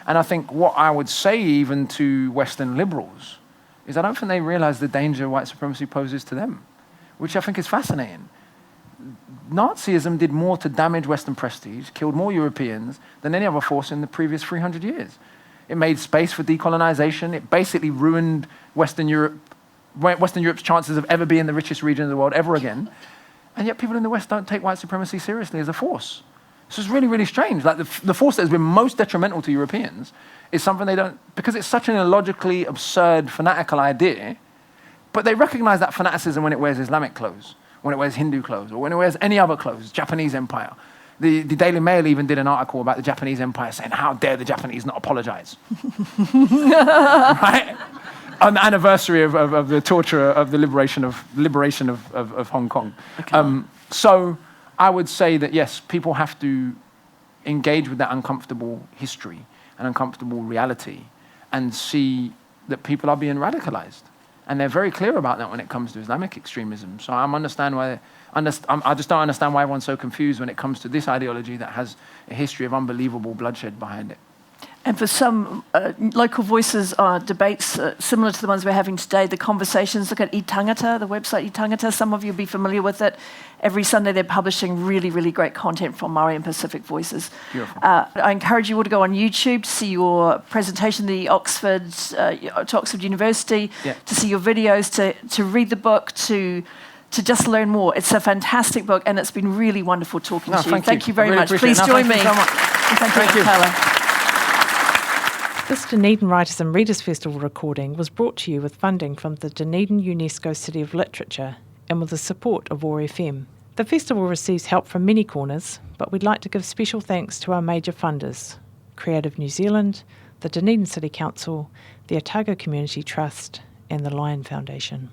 And I think what I would say even to Western liberals is I don't think they realize the danger white supremacy poses to them, which I think is fascinating. Nazism did more to damage Western prestige, killed more Europeans than any other force in the previous 300 years. It made space for decolonization. It basically ruined Western Europe's chances of ever being the richest region of the world ever again. And yet people in the West don't take white supremacy seriously as a force. This is really, really strange. Like the force that has been most detrimental to Europeans is something they don't, because it's such an illogically absurd, fanatical idea, but they recognize that fanaticism when it wears Islamic clothes, when it wears Hindu clothes, or when it wears any other clothes, Japanese Empire. The Daily Mail even did an article about the Japanese Empire saying, how dare the Japanese not apologize? Right? On the anniversary of the torture of the liberation of Hong Kong. Okay. So I would say that, yes, people have to engage with that uncomfortable history and uncomfortable reality and see that people are being radicalized. And they're very clear about that when it comes to Islamic extremism. So I just don't understand why everyone's so confused when it comes to this ideology that has a history of unbelievable bloodshed behind it. And for some local voices are debates similar to the ones we're having today, the conversations. Look at I Tangata, the website I Tangata. Some of you will be familiar with it. Every Sunday they're publishing really, really great content from Maori and Pacific voices. Beautiful. I encourage you all to go on YouTube to see your presentation to Oxford University, to see your videos, to read the book, to just learn more. It's a fantastic book, and it's been really wonderful talking to you. Thank you very much. Please join me. Thank you so much. Thank you, Akala. This Dunedin Writers and Readers Festival recording was brought to you with funding from the Dunedin UNESCO City of Literature and with the support of OAR FM. The festival receives help from many corners, but we'd like to give special thanks to our major funders: Creative New Zealand, the Dunedin City Council, the Otago Community Trust and the Lion Foundation.